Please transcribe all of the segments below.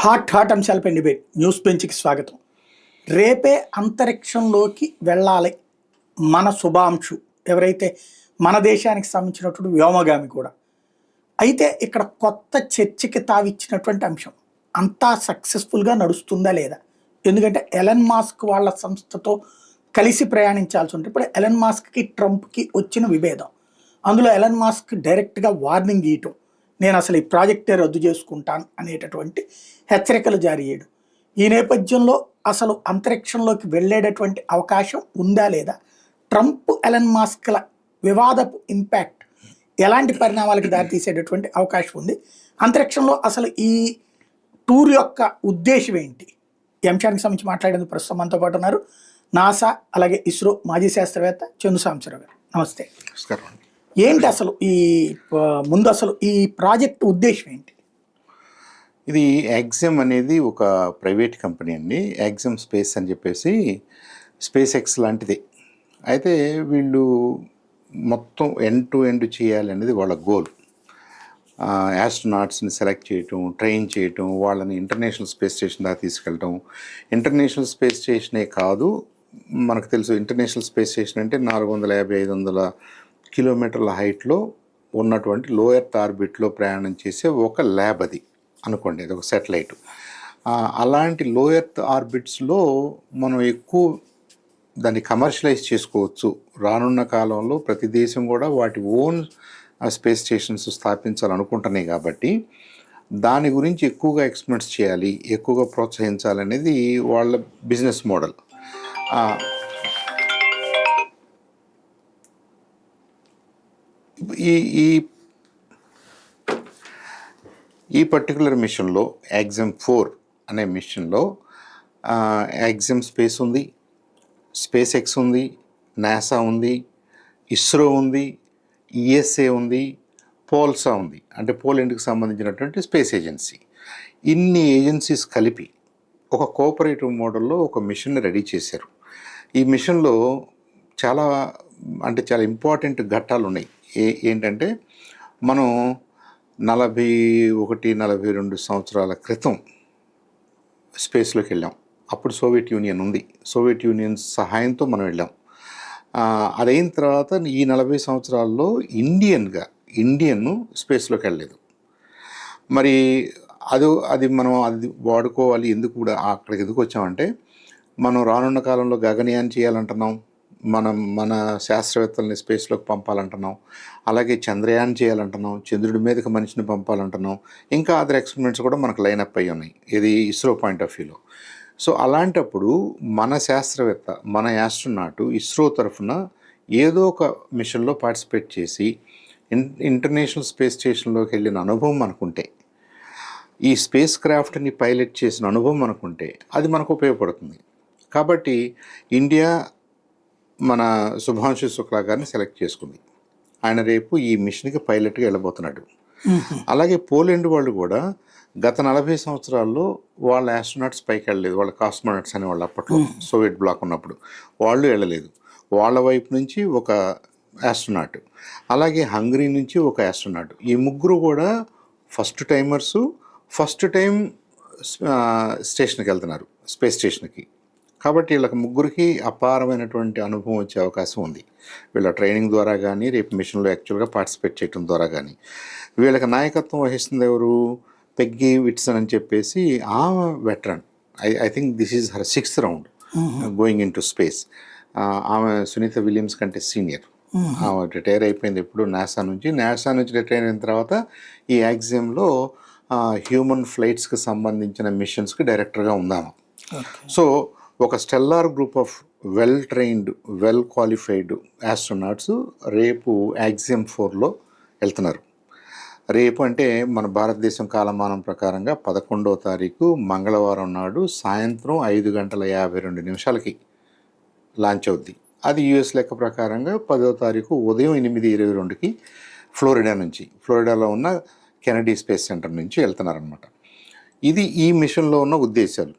Hot hot అంశాలపై debate news బెంచ్కి స్వాగతం. రేపే అంతరిక్షంలోకి వెళ్ళాలి మన శుభాంశు, ఎవరైతే మన దేశానికి సంబంధించినటువంటి వ్యోమగామి కూడా. అయితే ఇక్కడ కొత్త చర్చకి తావిచ్చినటువంటి అంశం అంతా సక్సెస్ఫుల్గా నడుస్తుందా లేదా. ఎందుకంటే ఎలన్ మాస్క్ వాళ్ళ సంస్థతో కలిసి ప్రయాణించాల్సి ఉంటుంది. ఇప్పుడు ఎలన్ మాస్క్కి ట్రంప్కి వచ్చిన విభేదం, అందులో ఎలన్ మాస్క్ డైరెక్ట్గా వార్నింగ్ ఇవ్వటం, నేను అసలు ఈ ప్రాజెక్టే రద్దు చేసుకుంటాను అనేటటువంటి హెచ్చరికలు జారీ చేయడం. ఈ నేపథ్యంలో అసలు అంతరిక్షంలోకి వెళ్ళేటటువంటి అవకాశం ఉందా లేదా, ట్రంప్ ఎలన్ మాస్క్ల వివాదపు ఇంపాక్ట్ ఎలాంటి పరిణామాలకు దారితీసేటటువంటి అవకాశం ఉంది, అంతరిక్షంలో అసలు ఈ టూర్ యొక్క ఉద్దేశం ఏంటి, ఈ అంశానికి సంబంధించి మాట్లాడేందుకు ప్రస్తుతం మనతో పాటు ఉన్నారు నాసా అలాగే ఇస్రో మాజీ శాస్త్రవేత్త చందు సాంబశివరావు గారు. నమస్తే. నమస్కారం. ఏంటి అసలు ఈ ప్రాజెక్ట్ ఉద్దేశం ఏంటి? ఇది యాక్సిమ్ అనేది ఒక ప్రైవేట్ కంపెనీ అండి. యాక్సిమ్ స్పేస్ అని చెప్పేసి స్పేస్ ఎక్స్ లాంటిది. అయితే వీళ్ళు మొత్తం ఎండ్ టు ఎండ్ చేయాలి అనేది వాళ్ళ గోల్. యాస్ట్రోనాట్స్ని సెలెక్ట్ చేయటం, ట్రైన్ చేయటం, వాళ్ళని ఇంటర్నేషనల్ స్పేస్ స్టేషన్ దాకా తీసుకెళ్ళటం. ఇంటర్నేషనల్ స్పేస్ స్టేషనే కాదు, మనకు తెలుసు ఇంటర్నేషనల్ స్పేస్ స్టేషన్ అంటే 450-500 కిలోమీటర్ల హైట్లో ఉన్నటువంటి లో ఎర్త్ ఆర్బిట్లో ప్రయాణం చేసే ఒక ల్యాబ్ అది అనుకోండి, అది ఒక శాటిలైట్. అలాంటి లో ఎర్త్ ఆర్బిట్స్లో మనం ఎక్కువ దాన్ని కమర్షియలైజ్ చేసుకోవచ్చు. రానున్న కాలంలో ప్రతి దేశం కూడా వాటి ఓన్ స్పేస్ స్టేషన్స్ స్థాపించాలనుకుంటున్నాయి. కాబట్టి దాని గురించి ఎక్కువగా ఎక్స్పెరిమెంట్స్ చేయాలి, ఎక్కువగా ప్రోత్సహించాలనేది వాళ్ళ బిజినెస్ మోడల్. ఈ పర్టికులర్ మిషన్లో యాక్సిమ్ 4 అనే మిషన్లో యాక్సిమ్ స్పేస్ ఉంది, స్పేస్ ఎక్స్ ఉంది, నాసా ఉంది, ఇస్రో ఉంది, ఈఎస్ఏ ఉంది, పోల్సా ఉంది, అంటే పోలాండ్కి సంబంధించినటువంటి స్పేస్ ఏజెన్సీ. ఇన్ని ఏజెన్సీస్ కలిపి ఒక కోఆపరేటివ్ మోడల్లో ఒక మిషన్ని రెడీ చేశారు. ఈ మిషన్లో చాలా ఇంపార్టెంట్ ఘట్టాలు ఉన్నాయి. ఏంటంటే మనం 41-42 సంవత్సరాల క్రితం స్పేస్లోకి వెళ్ళాం. అప్పుడు సోవియట్ యూనియన్ ఉంది, సోవియట్ యూనియన్ సహాయంతో మనం వెళ్ళాం. అదైన తర్వాత ఈ 40 సంవత్సరాల్లో ఇండియన్ స్పేస్లోకి వెళ్ళలేదు. మరి అది మనం వాడుకోవాలి. అక్కడికి ఎందుకు వచ్చామంటే, మనం రానున్న కాలంలో గగనయాన్ చేయాలంటున్నాం, మన శాస్త్రవేత్తల్ని స్పేస్లోకి పంపాలంటున్నాం, అలాగే చంద్రయాన్ చేయాలంటున్నాం, చంద్రుడి మీదకి మనిషిని పంపాలంటున్నాం, ఇంకా అదర్ ఎక్స్పెరిమెంట్స్ కూడా మనకు లైనప్ అయ్యి ఉన్నాయి, ఇది ఇస్రో పాయింట్ ఆఫ్ వ్యూలో. సో అలాంటప్పుడు మన శాస్త్రవేత్త, మన యాస్ట్రోనాట్ ఇస్రో తరఫున ఏదో ఒక మిషన్లో పార్టిసిపేట్ చేసి ఇంటర్నేషనల్ స్పేస్ స్టేషన్లోకి వెళ్ళిన అనుభవం మనకుంటే, ఈ స్పేస్ క్రాఫ్ట్ని పైలట్ చేసిన అనుభవం మనకుంటే అది మనకు ఉపయోగపడుతుంది. కాబట్టి ఇండియా మన శుభాంశు శుక్లా గారిని సెలెక్ట్ చేసుకుంది. ఆయన రేపు ఈ మిషన్కి పైలట్గా వెళ్ళబోతున్నాడు. అలాగే పోలాండ్ వాళ్ళు కూడా గత 40 సంవత్సరాల్లో వాళ్ళ యాస్ట్రోనాట్స్ పైకి వెళ్ళలేదు. వాళ్ళ కాస్మోనాట్స్ అని వాళ్ళు అప్పట్లో సోవియట్ బ్లాక్ ఉన్నప్పుడు వాళ్ళు వెళ్ళలేదు. వాళ్ళ వైపు నుంచి ఒక యాస్ట్రోనాట్, అలాగే హంగరీ నుంచి ఒక యాస్ట్రోనాట్, ఈ ముగ్గురు కూడా ఫస్ట్ టైం స్టేషన్కి వెళ్తున్నారు, స్పేస్ స్టేషన్కి. కాబట్టి వీళ్ళకి ముగ్గురికి అపారమైనటువంటి అనుభవం వచ్చే అవకాశం ఉంది, వీళ్ళ ట్రైనింగ్ ద్వారా కానీ, రేపు మిషన్లో యాక్చువల్గా పార్టిసిపేట్ చేయడం ద్వారా కానీ. వీళ్ళకి నాయకత్వం వహిస్తుంది ఎవరు? పెగ్గీ విట్సన్ అని చెప్పేసి ఆ veteran. I think this is her 6th round going in to space. ఆమె సునీత విలియమ్స్ కంటే సీనియర్. ఆమె రిటైర్ అయిపోయింది ఎప్పుడు నాసా నుంచి రిటైర్ అయిన తర్వాత ఈ యాక్సిమ్లో హ్యూమన్ ఫ్లైట్స్కి సంబంధించిన మిషన్స్కి డైరెక్టర్గా ఉందాము. సో ఒక stellar group of well trained, well qualified astronauts రేపు యాక్సిమ్ 4లో వెళ్తున్నారు. రేపు అంటే మన భారతదేశం కాలమానం ప్రకారంగా 11వ తారీఖు మంగళవారం నాడు సాయంత్రం 5:52 లాంచ్ అవుద్ది. అది యుఎస్ లెక్క ప్రకారంగా 10వ తారీఖు ఉదయం 8:22 ఫ్లోరిడాలో ఉన్న కెనడీ స్పేస్ సెంటర్ నుంచి వెళ్తున్నారనమాట. ఇది ఈ మిషన్లో ఉన్న ఉద్దేశాలు.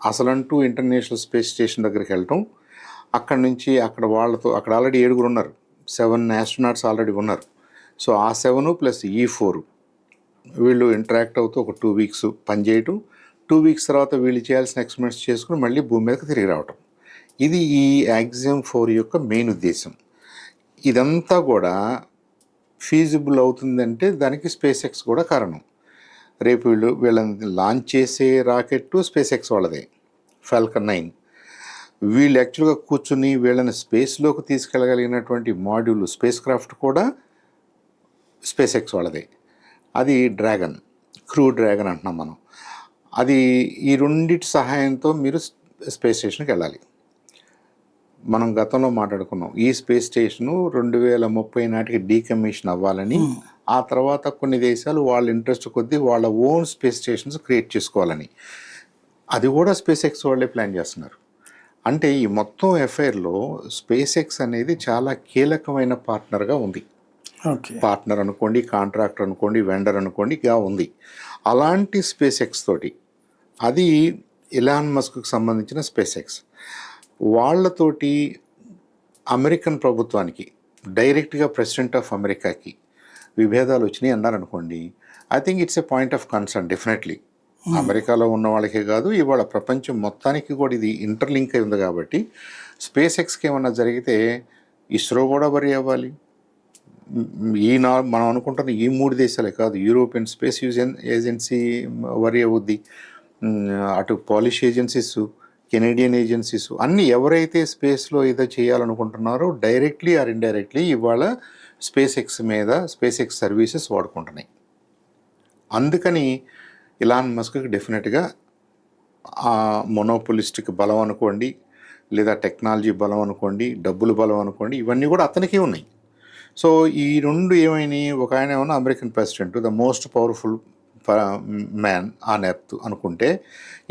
అసలంటూ ఇంటర్నేషనల్ స్పేస్ స్టేషన్ దగ్గరికి వెళ్ళటం, అక్కడ ఆల్రెడీ 7 ఉన్నారు, 7 యాస్ట్రోనాట్స్ ఆల్రెడీ ఉన్నారు. సో ఆ 7 + ఈ 4 వీళ్ళు ఇంటరాక్ట్ అవుతూ ఒక 2 వీక్స్ పనిచేయటం, 2 వీక్స్ తర్వాత వీళ్ళు చేయాల్సిన ఎక్స్పెరిమెంట్స్ చేసుకుని మళ్ళీ భూమి మీదకి తిరిగి రావటం. ఇది ఈ యాక్సియం 4 యొక్క మెయిన్ ఉద్దేశం. ఇదంతా కూడా ఫీజిబుల్ అవుతుందంటే దానికి స్పేస్ ఎక్స్ కూడా కారణం. రేపు వీళ్ళని లాంచ్ చేసే రాకెట్ స్పేస్ ఎక్స్ వాళ్ళదే, ఫాల్కన్ 9. వీళ్ళు యాక్చువల్గా కూర్చుని వీళ్ళని స్పేస్లోకి తీసుకెళ్ళగలిగినటువంటి మాడ్యూల్ స్పేస్ క్రాఫ్ట్ కూడా స్పేస్ ఎక్స్ వాళ్ళదే. అది డ్రాగన్, క్రూ డ్రాగన్ అంటున్నాం మనం. అది ఈ రెండిటి సహాయంతో మీరు స్పేస్ స్టేషన్కి వెళ్ళాలి. మనం గతంలో మాట్లాడుకున్నాం, ఈ స్పేస్ స్టేషను 2030 నాటికి డీకమిషన్ అవ్వాలని, ఆ తర్వాత కొన్ని దేశాలు వాళ్ళ ఇంట్రెస్ట్ కొద్దీ వాళ్ళ ఓన్ స్పేస్ స్టేషన్స్ క్రియేట్ చేసుకోవాలని. అది కూడా స్పేస్ ఎక్స్ వాళ్ళే ప్లాన్ చేస్తున్నారు. అంటే ఈ మొత్తం ఎఫైర్లో స్పేస్ ఎక్స్ అనేది చాలా కీలకమైన పార్ట్నర్గా ఉంది. పార్ట్నర్ అనుకోండి, కాంట్రాక్టర్ అనుకోండి, వెండర్ అనుకోండిగా ఉంది. అలాంటి స్పేస్ ఎక్స్ తోటి, అది ఎలాన్ మస్క్కి సంబంధించిన స్పేస్ ఎక్స్, వాళ్ళతోటి అమెరికన్ ప్రభుత్వానికి డైరెక్ట్గా ప్రెసిడెంట్ ఆఫ్ అమెరికాకి విభేదాలు వచ్చినాయి అన్నారనుకోండి, I think it's a point of concern definitely. అమెరికాలో ఉన్న వాళ్ళకే కాదు, ఇవాళ ప్రపంచం మొత్తానికి కూడా ఇది ఇంటర్లింక్ అయి ఉంది. కాబట్టి స్పేస్ ఎక్స్కి ఏమన్నా జరిగితే ఇస్రో కూడా వరి అవ్వాలి. మనం అనుకుంటున్న ఈ 3 దేశాలే కాదు, యూరోపియన్ స్పేస్ ఏజెన్సీ వరి అవుద్ది, అటు పాలిష్ ఏజెన్సీస్, కెనేడియన్ ఏజెన్సీస్, అన్నీ ఎవరైతే స్పేస్లో ఏదో చేయాలనుకుంటున్నారో డైరెక్ట్లీ ఆర్ ఇండైరెక్ట్లీ ఇవాళ స్పేస్ ఎక్స్ మీద స్పేస్ ఎక్స్ సర్వీసెస్ వాడుకుంటున్నాయి. అందుకని ఇలాన్ మస్క్కి డెఫినెట్గా మొనోపోలిస్టిక్ బలం అనుకోండి, లేదా టెక్నాలజీ బలం అనుకోండి, డబ్బులు బలం అనుకోండి, ఇవన్నీ కూడా అతనికి ఉన్నాయి. సో ఈ రెండు ఏమైనాయి, ఒక ఆయన ఏమన్నా American president, the most powerful man on earth అనుకుంటే,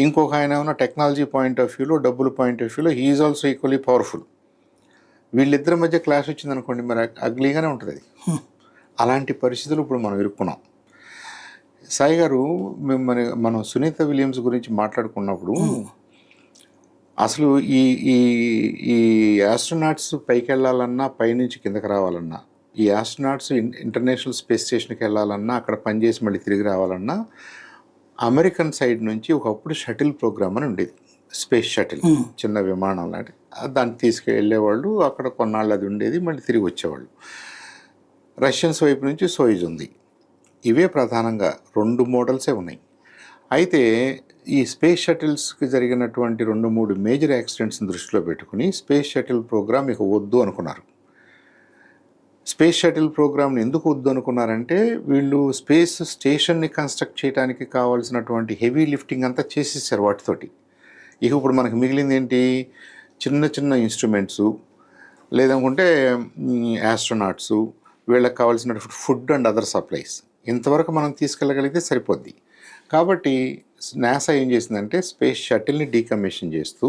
ఇంకొక ఆయన ఏమన్నా టెక్నాలజీ పాయింట్ ఆఫ్ వ్యూలో, డబ్బుల పాయింట్ ఆఫ్ వ్యూలో హీఈస్ ఆల్సో ఈక్వల్లీ పవర్ఫుల్. వీళ్ళిద్దరి మధ్య క్లాష్ వచ్చిందనుకోండి, మరి అగ్లీగానే ఉంటుంది అది. అలాంటి పరిస్థితులు ఇప్పుడు మనం ఇరుక్కున్నాం. సాయి గారు, మనం సునీత విలియమ్స్ గురించి మాట్లాడుకున్నప్పుడు అసలు ఈ ఈ ఈ యాస్ట్రోనాట్స్ పైకి వెళ్ళాలన్నా, పైనుంచి కిందకి రావాలన్నా, ఈ యాస్ట్రోనాట్స్ ఇంటర్నేషనల్ స్పేస్ స్టేషన్కి వెళ్ళాలన్నా, అక్కడ పనిచేసి మళ్ళీ తిరిగి రావాలన్నా, అమెరికన్ సైడ్ నుంచి ఒకప్పుడు షటిల్ ప్రోగ్రామ్ అని ఉండేది. స్పేస్ షటిల్, చిన్న విమానం లాంటి, దాన్ని తీసుకెళ్ళేవాళ్ళు. అక్కడ కొన్నాళ్ళు అది ఉండేది, మళ్ళీ తిరిగి వచ్చేవాళ్ళు. రష్యన్స్ వైపు నుంచి సోయిజ్ ఉంది. ఇవే ప్రధానంగా 2 మోడల్సే ఉన్నాయి. అయితే ఈ స్పేస్ షటిల్స్కి జరిగినటువంటి 2-3 మేజర్ యాక్సిడెంట్స్ని దృష్టిలో పెట్టుకుని స్పేస్ షటిల్ ప్రోగ్రామ్ ఇక వద్దు అనుకున్నారు. స్పేస్ షటిల్ ప్రోగ్రామ్ని ఎందుకు వద్దు అనుకున్నారంటే, వీళ్ళు స్పేస్ స్టేషన్ని కన్స్ట్రక్ట్ చేయడానికి కావాల్సినటువంటి హెవీ లిఫ్టింగ్ అంతా చేసేసారు వాటితోటి. ఇక ఇప్పుడు మనకు మిగిలింది ఏంటి, చిన్న చిన్న ఇన్స్ట్రుమెంట్సు, లేదనుకుంటే యాస్ట్రోనాట్సు, వీళ్ళకి కావాల్సిన ఫుడ్ అండ్ అదర్ సప్లైస్, ఇంతవరకు మనం తీసుకెళ్ళగలిగితే సరిపోద్ది. కాబట్టి నాసా ఏం చేసిందంటే, స్పేస్ షటిల్ని డీకమిషన్ చేస్తూ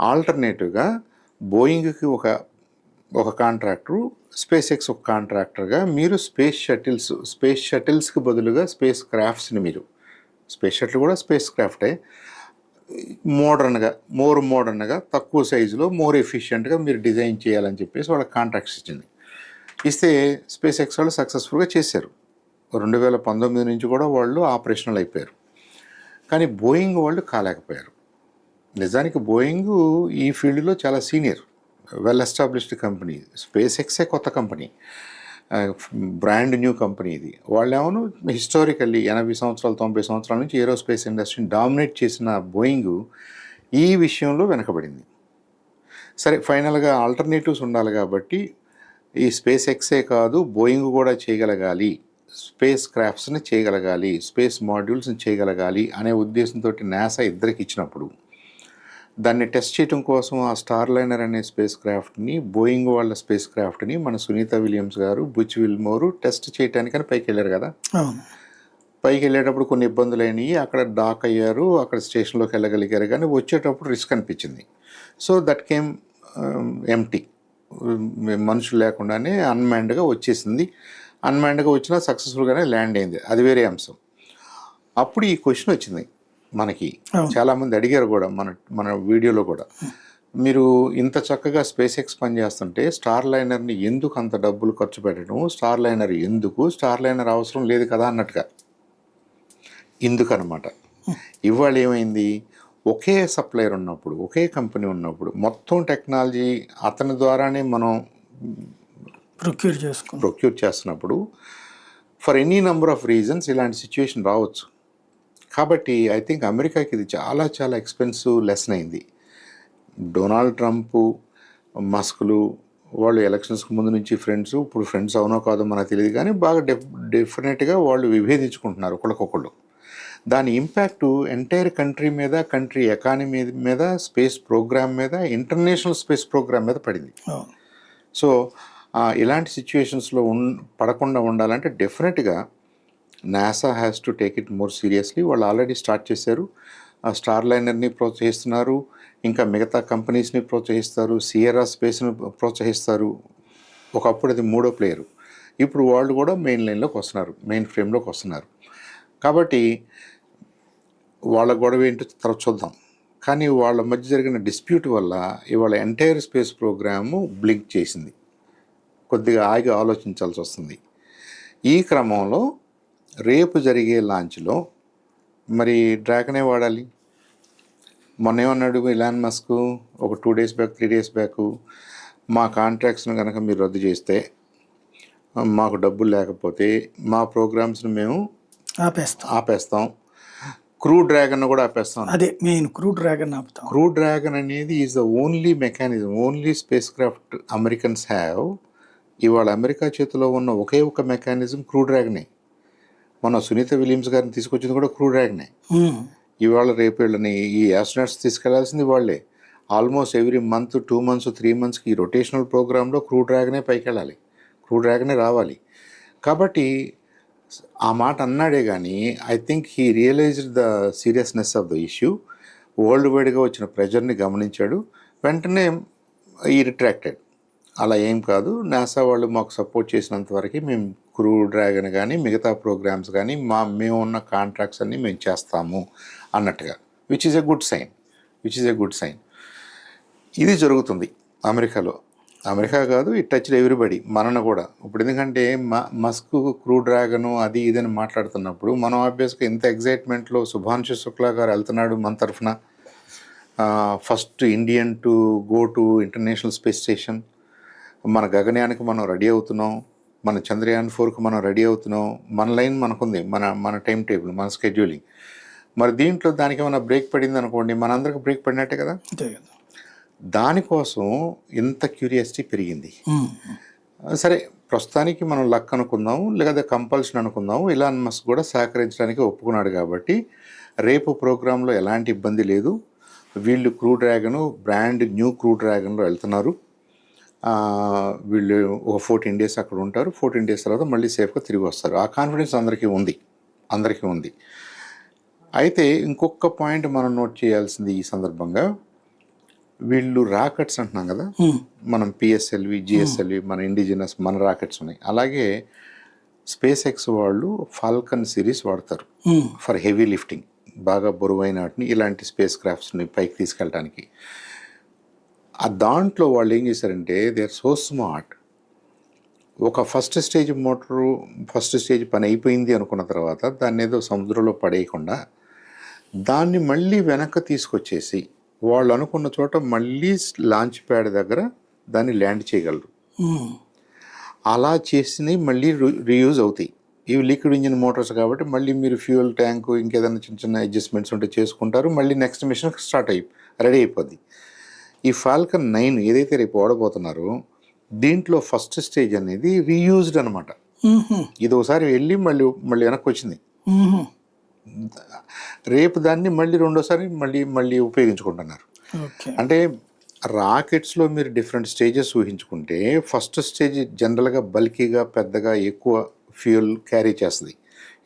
ఆల్టర్నేటివ్గా బోయింగ్కి ఒక కాంట్రాక్టరు, స్పేస్ ఎక్స్ ఒక కాంట్రాక్టర్గా మీరు స్పేస్ షటిల్స్కి బదులుగా స్పేస్ క్రాఫ్ట్స్ని, మీరు స్పేస్ షటిల్ కూడా స్పేస్ క్రాఫ్టే, మోడర్న్గా తక్కువ సైజులో మోర్ ఎఫిషియెంట్గా మీరు డిజైన్ చేయాలని చెప్పేసి వాళ్ళకి కాంట్రాక్ట్స్ ఇచ్చింది. ఇస్తే స్పేస్ ఎక్స్ వాళ్ళు సక్సెస్ఫుల్గా చేశారు. 2019 నుంచి కూడా వాళ్ళు ఆపరేషనల్ అయిపోయారు. కానీ బోయింగ్ వాళ్ళు కాలేకపోయారు. నిజానికి బోయింగ్ ఈ ఫీల్డ్లో చాలా సీనియర్, వెల్ ఎస్టాబ్లిష్డ్ కంపెనీ. స్పేస్ ఎక్సే కొత్త కంపెనీ, బ్రాండ్ న్యూ కంపెనీ ఇది. వాళ్ళేమో హిస్టారికల్లీ 80 సంవత్సరాలు 90 సంవత్సరాల నుంచి ఏరోస్పేస్ ఇండస్ట్రీని డామినేట్ చేసిన బోయింగ్ ఈ విషయంలో వెనకబడింది. సరే, ఫైనల్గా ఆల్టర్నేటివ్స్ ఉండాలి కాబట్టి ఈ స్పేస్ ఎక్సే కాదు, బోయింగ్ కూడా చేయగలగాలి, స్పేస్ క్రాఫ్ట్స్ని చేయగలగాలి, స్పేస్ మాడ్యూల్స్ని చేయగలగాలి అనే ఉద్దేశంతో నాసా ఇద్దరికి ఇచ్చినప్పుడు, దాన్ని టెస్ట్ చేయడం కోసం ఆ స్టార్ లైనర్ అనే స్పేస్ క్రాఫ్ట్ని, బోయింగ్ వాళ్ళ స్పేస్ క్రాఫ్ట్ని మన సునీత విలియమ్స్ గారు, బుచ్ విల్మోరు టెస్ట్ చేయడానికని పైకి వెళ్ళారు కదా. పైకి వెళ్ళేటప్పుడు కొన్ని ఇబ్బందులు అయినాయి, అక్కడ డాక్ అయ్యారు, అక్కడ స్టేషన్లోకి వెళ్ళగలిగారు, కానీ వచ్చేటప్పుడు రిస్క్ అనిపించింది. సో దట్ కేమ్ ఎంటీ, మనుషులు లేకుండానే అన్మ్యాన్డ్గా వచ్చేసింది. అన్మ్యాన్డ్గా వచ్చినా సక్సెస్ఫుల్గానే ల్యాండ్ అయింది, అది వేరే అంశం. అప్పుడు ఈ క్వశ్చన్ వచ్చింది మనకి, చాలామంది అడిగారు కూడా మన వీడియోలో కూడా, మీరు ఇంత చక్కగా స్పేస్ ఎక్స్ పని చేస్తుంటే స్టార్ లైనర్ని ఎందుకు అంత డబ్బులు ఖర్చు పెట్టడం, స్టార్ లైనర్ ఎందుకు, స్టార్ లైనర్ అవసరం లేదు కదా అన్నట్టుగా. ఎందుకనమాట ఇవాళ ఏమైంది, ఒకే సప్లయర్ ఉన్నప్పుడు, ఒకే కంపెనీ ఉన్నప్పుడు మొత్తం టెక్నాలజీ అతని ద్వారానే మనం ప్రొక్యూర్ చేస్తున్నప్పుడు for any number of reasons ఇలాంటి సిచ్యువేషన్ రావచ్చు. కాబట్టి ఐ థింక్ అమెరికాకి ఇది చాలా చాలా ఎక్స్పెన్సివ్ లెసన్ అయింది. డొనాల్డ్ ట్రంప్, మస్క్లు వాళ్ళు ఎలక్షన్స్కి ముందు నుంచి ఫ్రెండ్స్, ఇప్పుడు ఫ్రెండ్స్ అవునో కాదో మనకు తెలియదు, కానీ బాగా డెఫినెట్గా వాళ్ళు విభేదించుకుంటున్నారు ఒకళ్ళకొకళ్ళు. దాని ఇంపాక్టు ఎంటైర్ కంట్రీ మీద, కంట్రీ ఎకానమీ మీద, స్పేస్ ప్రోగ్రామ్ మీద, ఇంటర్నేషనల్ స్పేస్ ప్రోగ్రామ్ మీద పడింది. సో ఇలాంటి సిచ్యువేషన్స్లో పడకుండా ఉండాలంటే డెఫినెట్గా NASA has to take it more seriously. వాళ్ళు ఆల్రెడీ స్టార్ట్ చేశారు. స్టార్ లైనర్ని ప్రోత్సహిస్తున్నారు, ఇంకా మిగతా కంపెనీస్ని ప్రోత్సహిస్తారు, సియరా స్పేస్ని ప్రోత్సహిస్తారు. ఒకప్పుడు అది మూడో ప్లేయరు, ఇప్పుడు వాళ్ళు కూడా మెయిన్ లైన్లోకి వస్తున్నారు, మెయిన్ ఫ్రేమ్లోకి వస్తున్నారు. కాబట్టి వాళ్ళ గొడవ ఏంటో తర్వాత చూద్దాం. కానీ వాళ్ళ మధ్య జరిగిన డిస్ప్యూట్ వల్ల ఇవాళ ఎంటైర్ స్పేస్ ప్రోగ్రాము బ్లింక్ చేసింది. కొద్దిగా ఆగి ఆలోచించాల్సి వస్తుంది. ఈ క్రమంలో రేపు జరిగే లాంచ్లో మరి డ్రాగనే వాడాలి. మొన్న ఏమన్నాడు ఇలాన్ మస్క్ ఒక 2 days బ్యాక్, 3 days బ్యాక్, మా కాంట్రాక్ట్స్ని కనుక మీరు రద్దు చేస్తే, మాకు డబ్బులు లేకపోతే మా ప్రోగ్రామ్స్ని మేము ఆపేస్తాం, క్రూ డ్రాగన్ కూడా ఆపేస్తాం. అదే మెయిన్ క్రూ డ్రాగన్ ఆపుతాం. క్రూ డ్రాగన్ అనేది is the only mechanism, only spacecraft Americans have. ఇవాళ అమెరికా చేతిలో ఉన్న ఒకే ఒక మెకానిజం క్రూ డ్రాగనే. మన సునీత విలియమ్స్ గారిని తీసుకొచ్చింది కూడా క్రూ డ్రాగనే. ఇవాళ రేపు వీళ్ళని ఈ ఆస్ట్రోనాట్స్ తీసుకెళ్లాల్సింది వాళ్ళే. ఆల్మోస్ట్ ఎవ్రీ మంత్, 2 months, 3 monthsకి ఈ రొటేషనల్ ప్రోగ్రాంలో క్రూ డ్రాగనే పైకి వెళ్ళాలి, క్రూ డ్రాగనే రావాలి. కాబట్టి ఆ మాట అన్నాడే కానీ I think he realized the seriousness of the issue. World వైడ్గా వచ్చిన ప్రెజర్ని గమనించాడు, వెంటనే ఈ రిట్రాక్టెడ్. అలా ఏం కాదు, నాసా వాళ్ళు మాకు సపోర్ట్ చేసినంత వరకు మేము క్రూ డ్రాగన్ కానీ మిగతా ప్రోగ్రామ్స్ కానీ మేము ఉన్న కాంట్రాక్ట్స్ అన్నీ మేము చేస్తాము అన్నట్టుగా, which is a good sign. ఇది జరుగుతుంది అమెరికాలో. అమెరికా కాదు, ఇట్ టచ్డ్ ఎవ్రీబడి, మనను కూడా. ఇప్పుడు ఎందుకంటే మస్క్ క్రూ డ్రాగను అది ఇదని మాట్లాడుతున్నప్పుడు మనం ఆబ్వియస్గా ఇంత ఎగ్జైట్మెంట్లో శుభాంశు శుక్లా గారు వెళ్తున్నాడు మన తరఫున, first Indian to go to international space station, మన గగనయానికి మనం రెడీ అవుతున్నాం, మన చంద్రయాన్ 4కి మనం రెడీ అవుతున్నాం, మన లైన్ మనకుంది, మన టైం టేబుల్, మన స్కెడ్యూలింగ్. మరి దీంట్లో దానికి ఏమైనా బ్రేక్ పడింది అనుకోండి, మనందరికి బ్రేక్ పడినట్టే కదా. దానికోసం ఇంత క్యూరియాసిటీ పెరిగింది. సరే, ప్రస్తుతానికి మనం లక్ అనుకుందాం, లేదా కంపల్షన్ అనుకుందాం, ఇలాన్ మస్క్ కూడా సహకరించడానికి ఒప్పుకున్నాడు. కాబట్టి రేపు ప్రోగ్రాంలో ఎలాంటి ఇబ్బంది లేదు. వీళ్ళు Crew Dragon, brand new Crew డ్రాగన్లో వెళ్తున్నారు. వీళ్ళు ఒక 14 days అక్కడ ఉంటారు, 14 days తర్వాత మళ్ళీ సేఫ్గా తిరిగి వస్తారు. ఆ కాన్ఫిడెన్స్ అందరికీ ఉంది. అయితే ఇంకొక పాయింట్ మనం నోట్ చేయాల్సింది ఈ సందర్భంగా, వీళ్ళు రాకెట్స్ అంటున్నాం కదా, మనం పిఎస్ఎల్వి, జిఎస్ఎల్వి, మన ఇండిజినస్ మన రాకెట్స్ ఉన్నాయి. అలాగే స్పేస్ ఎక్స్ వాళ్ళు ఫాల్కన్ సిరీస్ వాడతారు ఫర్ హెవీ లిఫ్టింగ్, బాగా బరువైన వాటిని, ఇలాంటి స్పేస్ క్రాఫ్ట్స్ని పైకి తీసుకెళ్ళడానికి. దాంట్లో వాళ్ళు ఏం చేశారంటే దే ఆర్ సో స్మార్ట్. ఒక ఫస్ట్ స్టేజ్ పని అయిపోయింది అనుకున్న తర్వాత దాన్ని ఏదో సముద్రంలో పడేయకుండా దాన్ని మళ్ళీ వెనక్కి తీసుకొచ్చేసి వాళ్ళు అనుకున్న చోట మళ్ళీ లాంచ్ ప్యాడ్ దగ్గర దాన్ని ల్యాండ్ చేయగలరు. అలా చేసినవి మళ్ళీ రీయూజ్ అవుతాయి. ఇవి లిక్విడ్ ఇంజిన్ మోటార్స్ కాబట్టి మళ్ళీ మీరు ఫ్యూయల్ ట్యాంకు ఇంకేదైనా చిన్న అడ్జస్ట్మెంట్స్ ఉంటే చేసుకుంటారు, మళ్ళీ నెక్స్ట్ మిషన్ రెడీ అయిపోద్ది. ఈ ఫాల్కన్ 9 ఏదైతే రేపు వాడబోతున్నారో దీంట్లో ఫస్ట్ స్టేజ్ అనేది రీయూజ్డ్ అనమాట. ఇది ఒకసారి వెళ్ళి మళ్ళీ వెనక్కి వచ్చింది. రేపు దాన్ని మళ్ళీ రెండోసారి మళ్ళీ ఉపయోగించుకుంటున్నారు. అంటే రాకెట్స్లో మీరు డిఫరెంట్ స్టేజెస్ ఊహించుకుంటే ఫస్ట్ స్టేజ్ జనరల్గా బల్కీగా, పెద్దగా, ఎక్కువ ఫ్యూయల్ క్యారీ చేస్తుంది.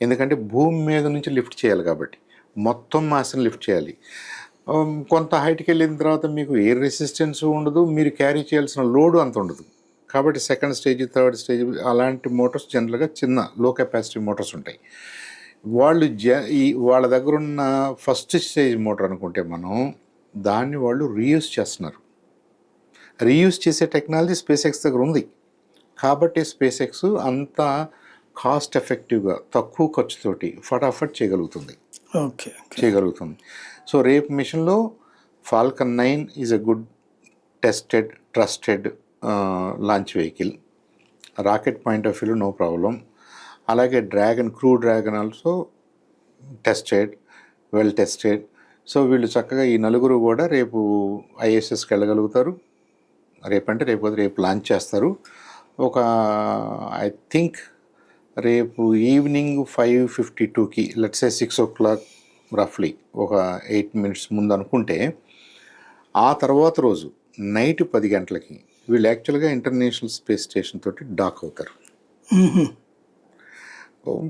ఎందుకంటే భూమి మీద నుంచి లిఫ్ట్ చేయాలి కాబట్టి మొత్తం మాస్ని లిఫ్ట్ చేయాలి. కొంత హైట్కి వెళ్ళిన తర్వాత మీకు ఎయిర్ రెసిస్టెన్స్ ఉండదు, మీరు క్యారీ చేయాల్సిన లోడు అంత ఉండదు. కాబట్టి సెకండ్ స్టేజ్, థర్డ్ స్టేజ్ అలాంటి మోటార్స్ జనరల్గా చిన్న లో కెపాసిటీ మోటార్స్ ఉంటాయి. వాళ్ళ దగ్గర ఉన్న ఫస్ట్ స్టేజ్ మోటార్ అనుకుంటే మనం దాన్ని వాళ్ళు రీయూజ్ చేస్తున్నారు. రీయూజ్ చేసే టెక్నాలజీ స్పేస్ ఎక్స్ దగ్గర ఉంది. కాబట్టి స్పేస్ ఎక్స్ అంత కాస్ట్ ఎఫెక్టివ్గా తక్కువ ఖర్చుతోటి ఫటాఫట్ చేయగలుగుతుంది. ఓకే. చేయగలుగుతుంది. సో రేపు మిషన్లో Falcon 9 is a good tested trusted launch vehicle. Rocket point of వ్యూలో నో ప్రాబ్లం. అలాగే crew dragon also tested, well tested. So వీళ్ళు చక్కగా ఈ నలుగురు కూడా రేపు ఐఎస్ఎస్కి వెళ్ళగలుగుతారు. రేపు లాంచ్ చేస్తారు. ఒక ఐ థింక్ రేపు ఈవినింగ్ 5:52కి లెట్స్ సే 6 o'clock రఫ్లీ ఒక 8 minutes ముందు అనుకుంటే, ఆ తర్వాత రోజు నైట్ 10 గంటలకి వీళ్ళు యాక్చువల్గా ఇంటర్నేషనల్ స్పేస్ స్టేషన్ తోటి డాక్ అవుతారు.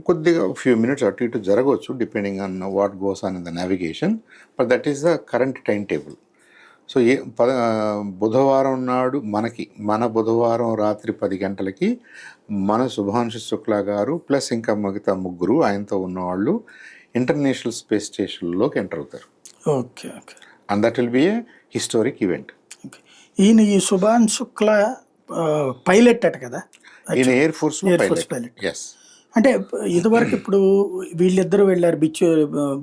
కొద్దిగా ఫ్యూ మినిట్స్ అటు ఇటు జరగవచ్చు depending on what goes on in the navigation, but that is the current time table. So బుధవారం నాడు మన బుధవారం రాత్రి 10 గంటలకి మన శుభాంశు శుక్లా గారు ప్లస్ ఇంకా మిగతా ముగ్గురు ఆయనతో ఉన్నవాళ్ళు ఇంటర్నేషనల్ స్పేస్ స్టేషన్లోకి ఎంటర్ అవుతారు. Okay. And that will be A historic event. ఈయన ఈ సుభాన్ శుక్లా పైలట్ అట కదా, ఈయన ఎయిర్ ఫోర్స్ పైలట్. ఎస్. అంటే ఇదివరకు ఇప్పుడు వీళ్ళిద్దరూ వెళ్ళారు,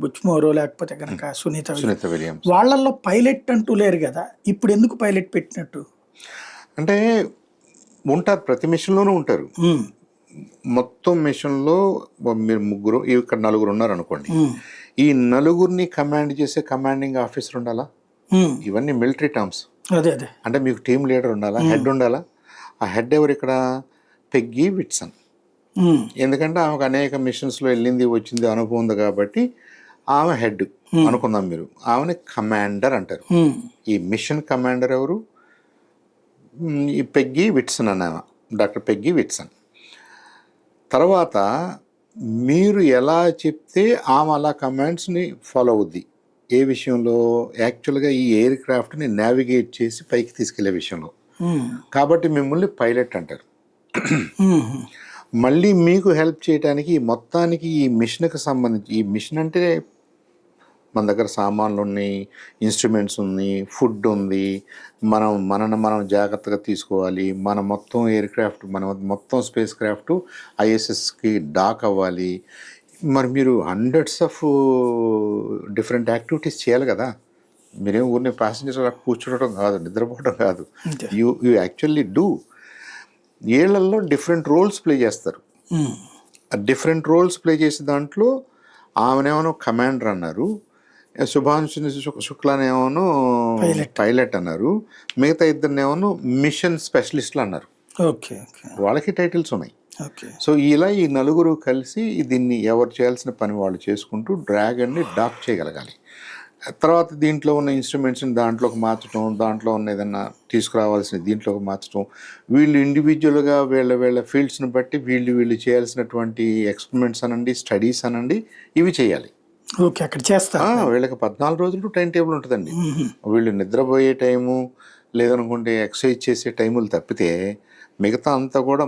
బుచ్మోరో లేకపోతే కనుక సునీత విలియమ్స్. వాళ్ళల్లో పైలట్ అంటూ లేరు కదా, ఇప్పుడు ఎందుకు పైలట్ పెట్టినట్టు? అంటే ఉంటారు, ప్రతి మిషన్లోనూ ఉంటారు. మొత్తం మిషన్లో మీరు ముగ్గురు, ఇక్కడ నలుగురు ఉన్నారు అనుకోండి, ఈ నలుగురిని కమాండ్ చేసే కమాండింగ్ ఆఫీసర్ ఉండాలా. ఇవన్నీ మిలిటరీ టర్మ్స్. అదే అంటే మీకు టీమ్ లీడర్ ఉండాలా, హెడ్ ఉండాలా. ఆ హెడ్ ఎవరు ఇక్కడ? Peggy Whitson. ఎందుకంటే ఆమెకు అనేక మిషన్స్లో వెళ్ళింది వచ్చింది అనుభవం ఉంది కాబట్టి ఆమె హెడ్ అనుకుందాం మీరు. ఆమెని కమాండర్ అంటారు. ఈ మిషన్ కమాండర్ ఎవరు? ఈ పెగ్గీ విట్సన్ అన్నామ, డాక్టర్ పెగ్గీ విట్సన్. తర్వాత మీరు ఎలా చెప్తే ఆమె అలా కమాండ్స్ని ఫాలో అవుద్ది. ఏ విషయంలో? యాక్చువల్గా ఈ ఎయిర్ క్రాఫ్ట్ని నావిగేట్ చేసి పైకి తీసుకెళ్లే విషయంలో. కాబట్టి మిమ్మల్ని పైలట్ అంటారు. మళ్ళీ మీకు హెల్ప్ చేయడానికి మొత్తానికి ఈ మిషన్కి సంబంధించి, ఈ మిషన్ అంటే మన దగ్గర సామాన్లు ఉన్నాయి, ఇన్స్ట్రుమెంట్స్ ఉన్నాయి, ఫుడ్ ఉంది, మనం జాగ్రత్తగా తీసుకోవాలి. మన మొత్తం ఎయిర్ క్రాఫ్ట్, మన మొత్తం స్పేస్ క్రాఫ్ట్ ఐఎస్ఎస్కి డాక్ అవ్వాలి. మరి మీరు హండ్రెడ్స్ ఆఫ్ డిఫరెంట్ యాక్టివిటీస్ చేయాలి కదా. మీరేం ఊరిని ప్యాసింజర్స్ అలా కూర్చోవడం కాదు, నిద్రపోవడం కాదు. You actually do. ఏళ్లలో డిఫరెంట్ రోల్స్ ప్లే చేస్తారు. డిఫరెంట్ రోల్స్ ప్లే చేసే దాంట్లో ఆమెనేమో కమాండర్ అన్నారు, శుభాంశు శుక్లానేమో పైలట్ అన్నారు, మిగతా ఇద్దరినేమో మిషన్ స్పెషలిస్ట్లు అన్నారు. వాళ్ళకి టైటిల్స్ ఉన్నాయి. సో ఇలా ఈ నలుగురు కలిసి దీన్ని ఎవరు చేయాల్సిన పని వాళ్ళు చేసుకుంటూ డ్రాగన్ని డాక్ చేయగలగాలి. తర్వాత దీంట్లో ఉన్న ఇన్స్ట్రుమెంట్స్ని దాంట్లోకి మార్చడం, దాంట్లో ఉన్న ఏదన్నా తీసుకురావాల్సిన దీంట్లోకి మార్చడం, వీళ్ళు ఇండివిజువల్గా వీళ్ళ ఫీల్డ్స్ని బట్టి వీళ్ళు చేయాల్సినటువంటి ఎక్స్పెరిమెంట్స్ అనండి, స్టడీస్ అనండి, ఇవి చేయాలి. ఓకే, అక్కడ చేస్తా. వీళ్ళకి 14 రోజులు టైం టేబుల్ ఉంటుందండి. వీళ్ళు నిద్రపోయే టైము లేదనుకుంటే ఎక్సర్సైజ్ చేసే టైములు తప్పితే మిగతా అంతా కూడా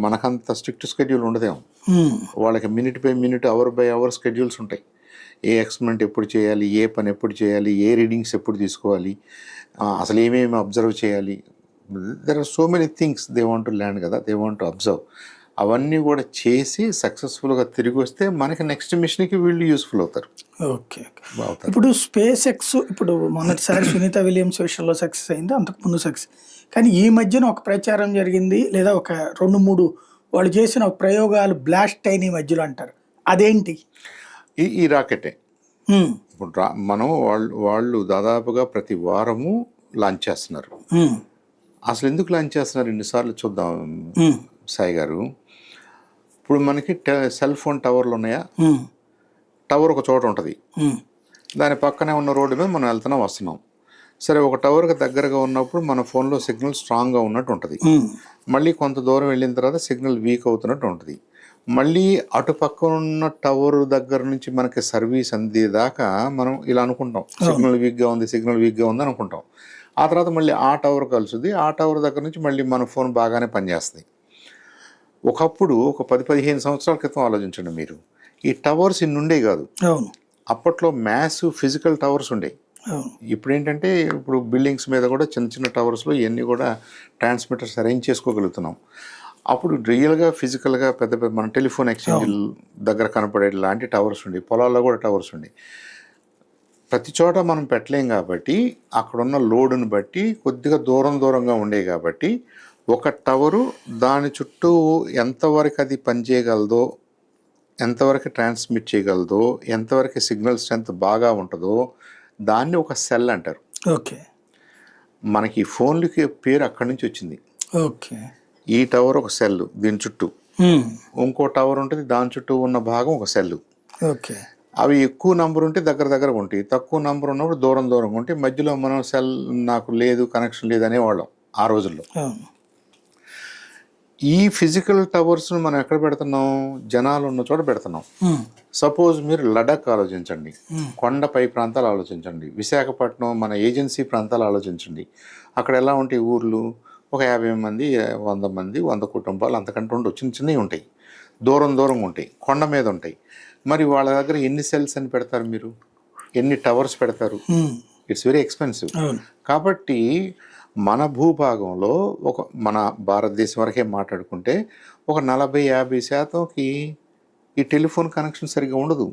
మనకంత స్ట్రిక్ట్ స్కెడ్యూల్ ఉండదేమో. వాళ్ళకి minute by minute, hour by hour schedules ఉంటాయి. ఏ ఎక్స్పెరిమెంట్ ఎప్పుడు చేయాలి, ఏ పని ఎప్పుడు చేయాలి, ఏ రీడింగ్స్ ఎప్పుడు తీసుకోవాలి, అసలు ఏమేమి అబ్జర్వ్ చేయాలి. There are so many things they want to learn కదా, దే వాంట్ టు అబ్జర్వ్. అవన్నీ కూడా చేసి సక్సెస్ఫుల్గా తిరిగి వస్తే మనకి నెక్స్ట్ మిషన్కి వీళ్ళు యూస్ఫుల్ అవుతారు. ఓకే. ఇప్పుడు స్పేస్ ఎక్స్ ఇప్పుడు మొన్నటిసారి సునీత విలియమ్స్ విషయంలో సక్సెస్ అయింది, అంతకుముందు సక్సెస్. కానీ ఈ మధ్యన ఒక ప్రచారం జరిగింది, లేదా ఒక 2-3 వాళ్ళు చేసిన ప్రయోగాలు బ్లాస్ట్ అయిన ఈ మధ్యలో అంటారు. అదేంటి? ఈ రాకెటే. ఇప్పుడు వాళ్ళు దాదాపుగా ప్రతి వారము లాంచ్ చేస్తున్నారు. అసలు ఎందుకు లాంచ్ చేస్తున్నారు ఇన్నిసార్లు చూద్దాం సాయి గారు. ఇప్పుడు మనకి సెల్ ఫోన్ టవర్లు ఉన్నాయా? టవర్ ఒక చోట ఉంటుంది, దాని పక్కనే ఉన్న రోడ్డు మీద మనం వెళ్తున్నాం వస్తున్నాం. సరే, ఒక టవర్కి దగ్గరగా ఉన్నప్పుడు మన ఫోన్లో సిగ్నల్ స్ట్రాంగ్గా ఉన్నట్టు ఉంటుంది. మళ్ళీ కొంత దూరం వెళ్ళిన తర్వాత సిగ్నల్ వీక్ అవుతున్నట్టు ఉంటుంది. మళ్ళీ అటుపక్క ఉన్న టవర్ దగ్గర నుంచి మనకి సర్వీస్ అందేదాకా మనం ఇలా అనుకుంటాం, సిగ్నల్ వీక్గా ఉంది అనుకుంటాం. ఆ తర్వాత మళ్ళీ ఆ టవర్ కలుస్తుంది, ఆ టవర్ దగ్గర నుంచి మళ్ళీ మన ఫోన్ బాగానే పనిచేస్తుంది. ఒకప్పుడు ఒక 10-15 సంవత్సరాల క్రితం ఆలోచించండి మీరు, ఈ టవర్స్ ఇన్ని ఉండే కాదు. అప్పట్లో మ్యాసివ్ ఫిజికల్ టవర్స్ ఉండే. ఇప్పుడు ఏంటంటే ఇప్పుడు బిల్డింగ్స్ మీద కూడా చిన్న చిన్న టవర్స్లో ఇవన్నీ కూడా ట్రాన్స్మిటర్స్ అరేంజ్ చేసుకోగలుగుతున్నాం. అప్పుడు రియల్గా ఫిజికల్గా పెద్ద పెద్ద మన టెలిఫోన్ ఎక్స్చేంజ్ దగ్గర కనపడే లాంటి టవర్స్ ఉండి, పొలాల్లో కూడా టవర్స్ ఉండి, ప్రతి చోట మనం పెట్టలేం కాబట్టి అక్కడున్న లోడుని బట్టి కొద్దిగా దూరంగా ఉండేవి కాబట్టి ఒక టవరు దాని చుట్టూ ఎంతవరకు అది పనిచేయగలదో, ఎంతవరకు ట్రాన్స్మిట్ చేయగలదో, ఎంతవరకు సిగ్నల్ స్ట్రెంత్ బాగా ఉంటుందో దాన్ని ఒక సెల్ అంటారు. ఓకే. మనకి ఫోన్లకి పేరు అక్కడి నుంచి వచ్చింది. ఓకే. ఈ టవర్ ఒక సెల్, దీని చుట్టూ ఇంకో టవర్ ఉంటుంది, దాని చుట్టూ ఉన్న భాగం ఒక సెల్. ఓకే. అవి ఎక్కువ నంబర్ ఉంటే దగ్గర ఉంటాయి, తక్కువ నంబర్ ఉన్నప్పుడు దూరంగా ఉంటాయి. మధ్యలో మనం సెల్ నాకు లేదు, కనెక్షన్ లేదు అనేవాళ్ళం ఆ రోజుల్లో. ఈ ఫిజికల్ టవర్స్ను మనం ఎక్కడ పెడుతున్నాం? జనాలు ఉన్న చోట పెడుతున్నాం. సపోజ్ మీరు లడాక్ ఆలోచించండి, కొండపై ప్రాంతాలు ఆలోచించండి, విశాఖపట్నం మన ఏజెన్సీ ప్రాంతాలు ఆలోచించండి. అక్కడ ఎలా ఉంటాయి ఊర్లు? ఒక 50 మంది, 100 మంది, 100 కుటుంబాలు అంతకంటే ఉండవు, చిన్నవి ఉంటాయి, దూరంగా ఉంటాయి, కొండ మీద ఉంటాయి. మరి వాళ్ళ దగ్గర ఎన్ని సెల్స్ అని పెడతారు మీరు? ఎన్ని టవర్స్ పెడతారు? It's very expensive. కాబట్టి మన భూభాగంలో మన భారతదేశం వరకే మాట్లాడుకుంటే ఒక 40-50% ఈ టెలిఫోన్ కనెక్షన్ సరిగ్గా ఉండదు.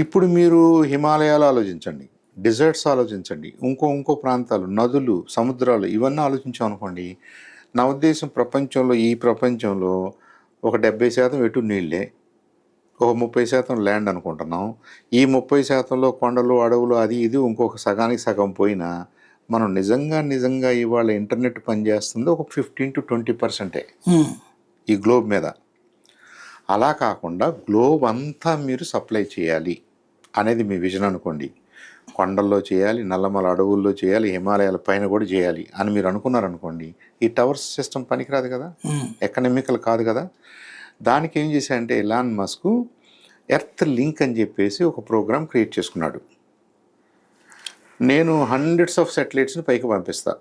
ఇప్పుడు మీరు హిమాలయాలు ఆలోచించండి, డిజర్ట్స్ ఆలోచించండి, ఇంకో ప్రాంతాలు, నదులు, సముద్రాలు, ఇవన్నీ ఆలోచించాం అనుకోండి. నా ఉద్దేశం ఈ ప్రపంచంలో ఒక 70% ఎటు నీళ్ళే, ఒక 30% ల్యాండ్ అనుకుంటున్నాం. ఈ 30%లో కొండలు, అడవులు, అది ఇది ఇంకొక సగానికి సగం పోయినా మనం నిజంగా ఇవాళ ఇంటర్నెట్ పనిచేస్తుంది ఒక 15-20% ఈ గ్లోబ్ మీద. అలా కాకుండా గ్లోబ్ అంతా మీరు సప్లై చేయాలి అనేది మీ విజన్ అనుకోండి. కొండల్లో చేయాలి, నల్లమల అడవుల్లో చేయాలి, హిమాలయాల పైన కూడా చేయాలి అని మీరు అనుకున్నారనుకోండి, ఈ టవర్స్ సిస్టమ్ పనికిరాదు కదా, ఎకనామికల్ కాదు కదా. దానికి ఏం చేశాడంటే ఎలాన్ మస్క్ ఎర్త్ లింక్ అని చెప్పేసి ఒక ప్రోగ్రామ్ క్రియేట్ చేసుకున్నాడు. నేను హండ్రెడ్స్ ఆఫ్ సెటిలైట్స్ని పైకి పంపిస్తా.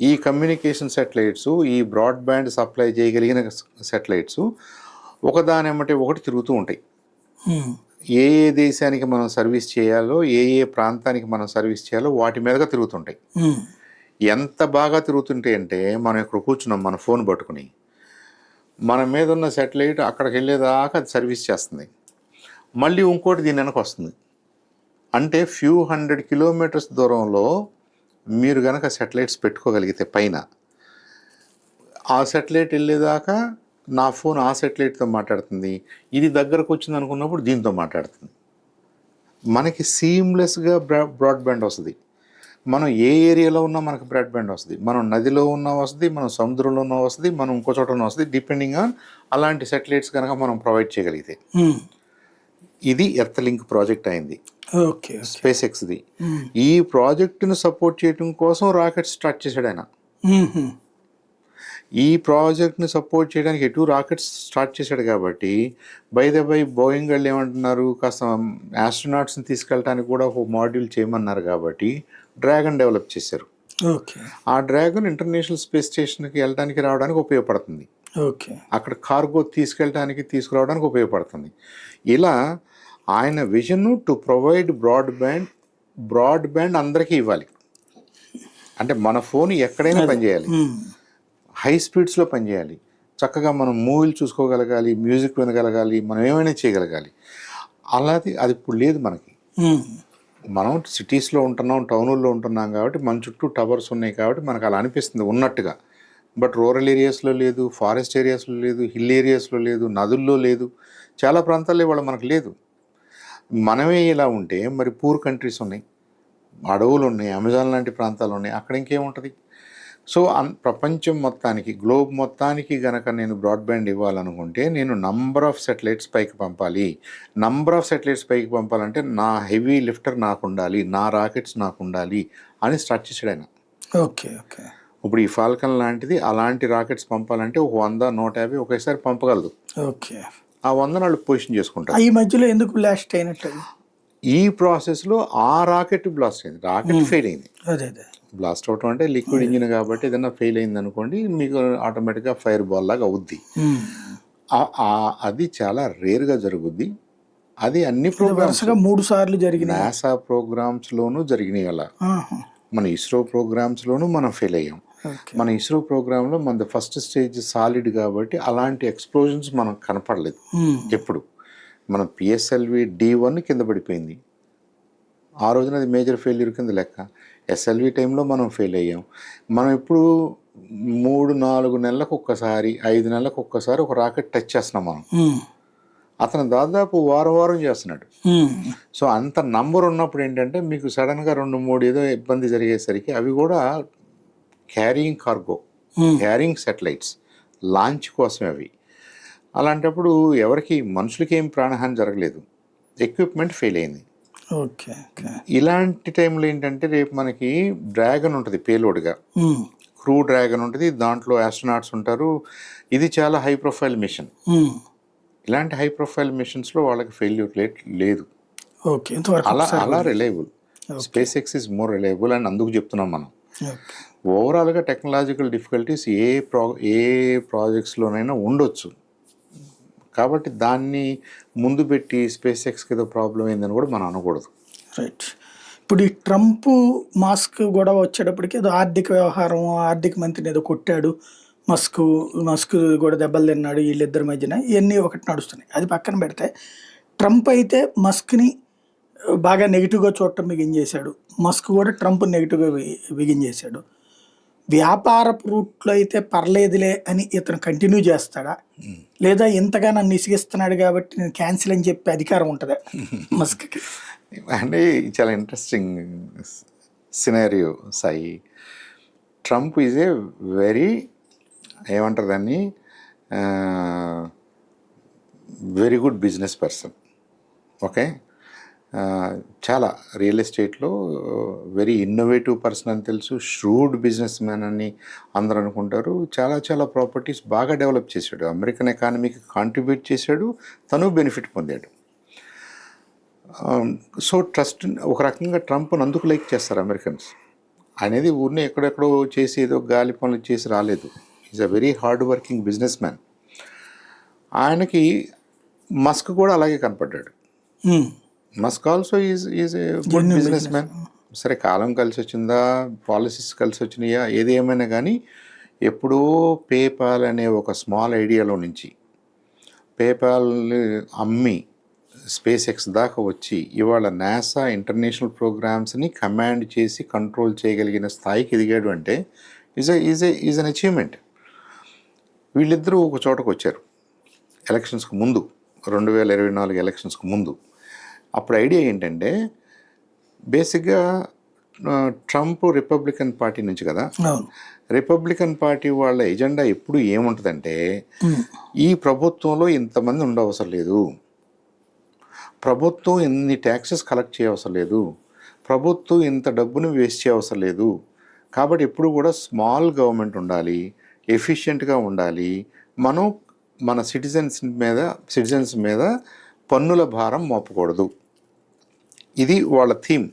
ఈ కమ్యూనికేషన్ సెటిలైట్స్, ఈ బ్రాడ్బ్యాండ్ సప్లై చేయగలిగిన సెటిలైట్స్ ఒకదానెమ్మటే ఒకటి తిరుగుతూ ఉంటాయి. ఏ దేశానికి మనం సర్వీస్ చేయాలో, ఏ ప్రాంతానికి మనం సర్వీస్ చేయాలో వాటి మీదగా తిరుగుతుంటాయి. ఎంత బాగా తిరుగుతుంటాయి అంటే మనం ఇక్కడ కూర్చున్నాం మన ఫోన్ పట్టుకుని, మన మీద ఉన్న సెటిలైట్ అక్కడికి వెళ్ళేదాకా అది సర్వీస్ చేస్తుంది, మళ్ళీ ఇంకోటి దీని వెనక వస్తుంది. అంటే ఫ్యూ 100 కిలోమీటర్స్ దూరంలో మీరు కనుక సెటిలైట్స్ పెట్టుకోగలిగితే పైన, ఆ సెటిలైట్ వెళ్ళేదాకా నా ఫోన్ ఆ సెటిలైట్తో మాట్లాడుతుంది, ఇది దగ్గరకు వచ్చింది అనుకున్నప్పుడు దీంతో మాట్లాడుతుంది. మనకి సీమ్లెస్గా బ్రాడ్బ్యాండ్ వస్తుంది. మనం ఏ ఏరియాలో ఉన్నా మనకు బ్రాడ్బ్యాండ్ వస్తుంది. మనం నదిలో ఉన్నా వస్తుంది, మనం సముద్రంలో ఉన్నా వస్తుంది, మనం ఇంకో చోట ఉన్నా వస్తుంది, డిపెండింగ్ ఆన్ అలాంటి సెటిలైట్స్ కనుక మనం ప్రొవైడ్ చేయగలిగితే. ఇది ఎర్త్ లింక్ ప్రాజెక్ట్ అయింది, స్పేస్ ఎక్స్ది. ఈ ప్రాజెక్టును సపోర్ట్ చేయడం కోసం రాకెట్ స్టార్ట్ చేశాడు ఆయన. ఈ ప్రాజెక్ట్ని సపోర్ట్ చేయడానికి ఎటు రాకెట్స్ స్టార్ట్ చేశాడు కాబట్టి బై బోయింగ్ వాళ్ళు ఏమంటున్నారు, కాస్త ఆస్ట్రోనాట్స్ని తీసుకెళ్ళడానికి కూడా ఒక మాడ్యూల్ చేయమన్నారు కాబట్టి డ్రాగన్ డెవలప్ చేశారు. ఆ డ్రాగన్ ఇంటర్నేషనల్ స్పేస్ స్టేషన్కి వెళ్ళడానికి రావడానికి ఉపయోగపడుతుంది. అక్కడ కార్గో తీసుకురావడానికి ఉపయోగపడుతుంది. ఇలా ఆయన విజన్ టు ప్రొవైడ్ బ్రాడ్బ్యాండ్ అందరికీ ఇవ్వాలి. అంటే మన ఫోన్ ఎక్కడైనా పనిచేయాలి, హై స్పీడ్స్లో పనిచేయాలి, చక్కగా మనం మూవీలు చూసుకోగలగాలి, మ్యూజిక్ వినగలగాలి, మనం ఏమైనా చేయగలగాలి. అది ఇప్పుడు లేదు మనకి. మనం సిటీస్లో ఉంటున్నాం, టౌన్లో ఉంటున్నాం కాబట్టి మన చుట్టూ టవర్స్ ఉన్నాయి కాబట్టి మనకు అలా అనిపిస్తుంది ఉన్నట్టుగా. బట్ రూరల్ ఏరియాస్లో లేదు, ఫారెస్ట్ ఏరియాస్లో లేదు, హిల్ ఏరియాస్లో లేదు, నదుల్లో లేదు, చాలా ప్రాంతాల్లో ఇవాళ మనకు లేదు. మనమే ఇలా ఉంటే మరి పూర్ కంట్రీస్ ఉన్నాయి, అడవులు ఉన్నాయి, అమెజాన్ లాంటి ప్రాంతాలు ఉన్నాయి, అక్కడ ఇంకేముంటుంది? సో ప్రపంచం మొత్తానికి, గ్లోబ్ మొత్తానికి గనక నేను బ్రాడ్బ్యాండ్ ఇవ్వాలనుకుంటే నేను నంబర్ ఆఫ్ సెటిలైట్స్ పైకి పంపాలి. నంబర్ ఆఫ్ సెటిలైట్స్ పైకి పంపాలంటే నా హెవీ లిఫ్టర్ నాకు ఉండాలి, నా రాకెట్స్ నాకు ఉండాలి అని స్టార్ట్ చేశాడు ఆయన. ఇప్పుడు ఈ ఫాల్కన్ లాంటిది అలాంటి రాకెట్స్ పంపాలంటే ఒక 100-150 ఒకేసారి పంపగలదు. ఆ 100 వాళ్ళు పొజిషన్ చేసుకుంటారు. ఈ మధ్యలో ఎందుకు బ్లాస్ట్ అయినట్టు? ఈ ప్రాసెస్లో ఆ రాకెట్ బ్లాస్ట్ అయింది, రాకెట్ ఫెయిల్ అయింది. బ్లాస్ట్ అవటం అంటే లిక్విడ్ ఇంజిన్ కాబట్టి ఏదైనా ఫెయిల్ అయింది అనుకోండి, మీకు ఆటోమేటిక్గా ఫైర్ బాల్ లాగా అవుద్ది. అది చాలా రేర్గా జరుగుద్ది. అది అన్ని ప్రోగ్రామ్స్ 3 సార్లు జరిగిన నాసా ప్రోగ్రామ్స్లోనూ జరిగినాయి. అలా మన ఇస్రో ప్రోగ్రామ్స్లోనూ మనం ఫెయిల్ అయ్యాం. ఓకే. మన ఇస్రో ప్రోగ్రాంలో మనది ఫస్ట్ స్టేజ్ సాలిడ్ కాబట్టి అలాంటి ఎక్స్ప్లోజన్స్ మనకు కనపడలేదు ఎప్పుడు. మన పిఎస్ఎల్వి D1 కింద పడిపోయింది, ఆ రోజున అది మేజర్ ఫెయిల్యూర్ కింద లెక్క. ఎస్ఎల్వి టైంలో మనం ఫెయిల్ అయ్యాం. మనం ఇప్పుడు 3-4 నెలలకు ఒక్కసారి, 5 నెలలకు ఒక్కసారి ఒక రాకెట్ టచ్ చేస్తున్నాం మనం. అతను దాదాపు వారం చేస్తున్నాడు. సో అంత నంబర్ ఉన్నప్పుడు ఏంటంటే మీకు సడన్గా 2-3 ఏదో ఇబ్బంది జరిగేసరికి అవి కూడా carrying cargo, carrying satellites launch కోసమే అవి. అలాంటప్పుడు ఎవరికి మనుషులకి ఏం ప్రాణహాని జరగలేదు, ఎక్విప్మెంట్ ఫెయిల్ అయింది. ఓకే. ఇలాంటి టైంలో ఏంటంటే రేపు మనకి డ్రాగన్ ఉంటుంది పేలోడ్గా, క్రూ డ్రాగన్ ఉంటుంది, దాంట్లో ఆస్ట్రోనాట్స్ ఉంటారు. ఇది చాలా హై ప్రొఫైల్ మిషన్. ఇలాంటి హై ప్రొఫైల్ మిషన్స్లో వాళ్ళకి ఫెయిల్యూర్ రేట్ లేదు. ఓకే. అలా reliable. Space X is more reliable అని అందుకు చెప్తున్నాం మనం. ఓవరాల్గా టెక్నాలజికల్ డిఫికల్టీస్ ఏ ప్రాజెక్ట్స్లోనైనా ఉండొచ్చు, కాబట్టి దాన్ని ముందు పెట్టి స్పేస్ ఎక్స్కి ఏదో ప్రాబ్లం అయిందని కూడా మనం అనకూడదు. రైట్. ఇప్పుడు ఈ ట్రంప్ మాస్క్ గొడవ వచ్చేటప్పటికి ఏదో ఆర్థిక వ్యవహారం, ఆర్థిక మంత్రిని ఏదో కొట్టాడు, మస్క్ కూడా దెబ్బలు తిన్నాడు, వీళ్ళిద్దరి మధ్యన ఇవన్నీ ఒకటి నడుస్తున్నాయి. అది పక్కన పెడితే ట్రంప్ అయితే మస్క్ని బాగా నెగిటివ్గా చూడటం బిగించేశాడు, మస్క్ కూడా ట్రంప్ నెగిటివ్గా బిగించేశాడు. వ్యాపారపు రూట్లో అయితే పర్లేదులే అని ఇతను కంటిన్యూ చేస్తాడా, లేదా ఇంతగా నన్ను ఇసిగిస్తున్నాడు కాబట్టి నేను క్యాన్సిల్ అని చెప్పి అధికారం ఉంటుందా మస్క్కి? అంటే చాలా interesting scenario Sai. Trump is a very, ఏమంటారు దాన్ని, very good business person. Okay, చాలా రియల్ ఎస్టేట్లో వెరీ ఇన్నోవేటివ్ పర్సన్ అని తెలుసు, ష్రూడ్ బిజినెస్ మ్యాన్ అని అందరూ అనుకుంటారు. చాలా ప్రాపర్టీస్ బాగా డెవలప్ చేశాడు, అమెరికన్ ఎకానమీకి కాంట్రిబ్యూట్ చేశాడు, తను బెనిఫిట్ పొందాడు. సో ట్రస్ట్ ఒక రకంగా ట్రంప్ని అందుకు లైక్ చేస్తారు అమెరికన్స్. అనేది ఊరిని ఎక్కడెక్కడో చేసి ఏదో గాలి పనులు చేసి రాలేదు. Is a very hard working business man. ఆయనకి మస్క్ కూడా అలాగే కనపడ్డాడు. Musk also is a good business man. సరే, కాలం కలిసి వచ్చిందా, పాలసీస్ కలిసి వచ్చినాయా, ఏది ఏమైనా కానీ ఎప్పుడో పేపాల్ అనే ఒక స్మాల్ ఐడియాలో నుంచి పేపాల్ అమ్మి స్పేస్ ఎక్స్ దాకా వచ్చి ఇవాళ నాసా ఇంటర్నేషనల్ ప్రోగ్రామ్స్ని కమాండ్ చేసి కంట్రోల్ చేయగలిగిన స్థాయికి ఎదిగాడు అంటే ఈజ్ అన్ అచీవ్మెంట్. వీళ్ళిద్దరూ ఒక చోటకు వచ్చారు ఎలక్షన్స్కి ముందు, 2024 ఎలక్షన్స్కి ముందు. అప్పుడు ఐడియా ఏంటంటే బేసిక్గా ట్రంప్ రిపబ్లికన్ పార్టీ నుంచి కదా, రిపబ్లికన్ పార్టీ వాళ్ళ ఎజెండా ఎప్పుడు ఏముంటుందంటే ఈ ప్రభుత్వంలో ఇంతమంది ఉండవసరం లేదు, ప్రభుత్వం ఇన్ని ట్యాక్సెస్ కలెక్ట్ చేయవసరం లేదు, ప్రభుత్వం ఇంత డబ్బును వేస్ట్ చేయవసరం లేదు, కాబట్టి ఎప్పుడు కూడా స్మాల్ గవర్నమెంట్ ఉండాలి, ఎఫిషియెంట్గా ఉండాలి, మనం మన సిటిజన్స్ మీద పన్నుల భారం మోపకూడదు. ఇది వాళ్ళ థీమ్.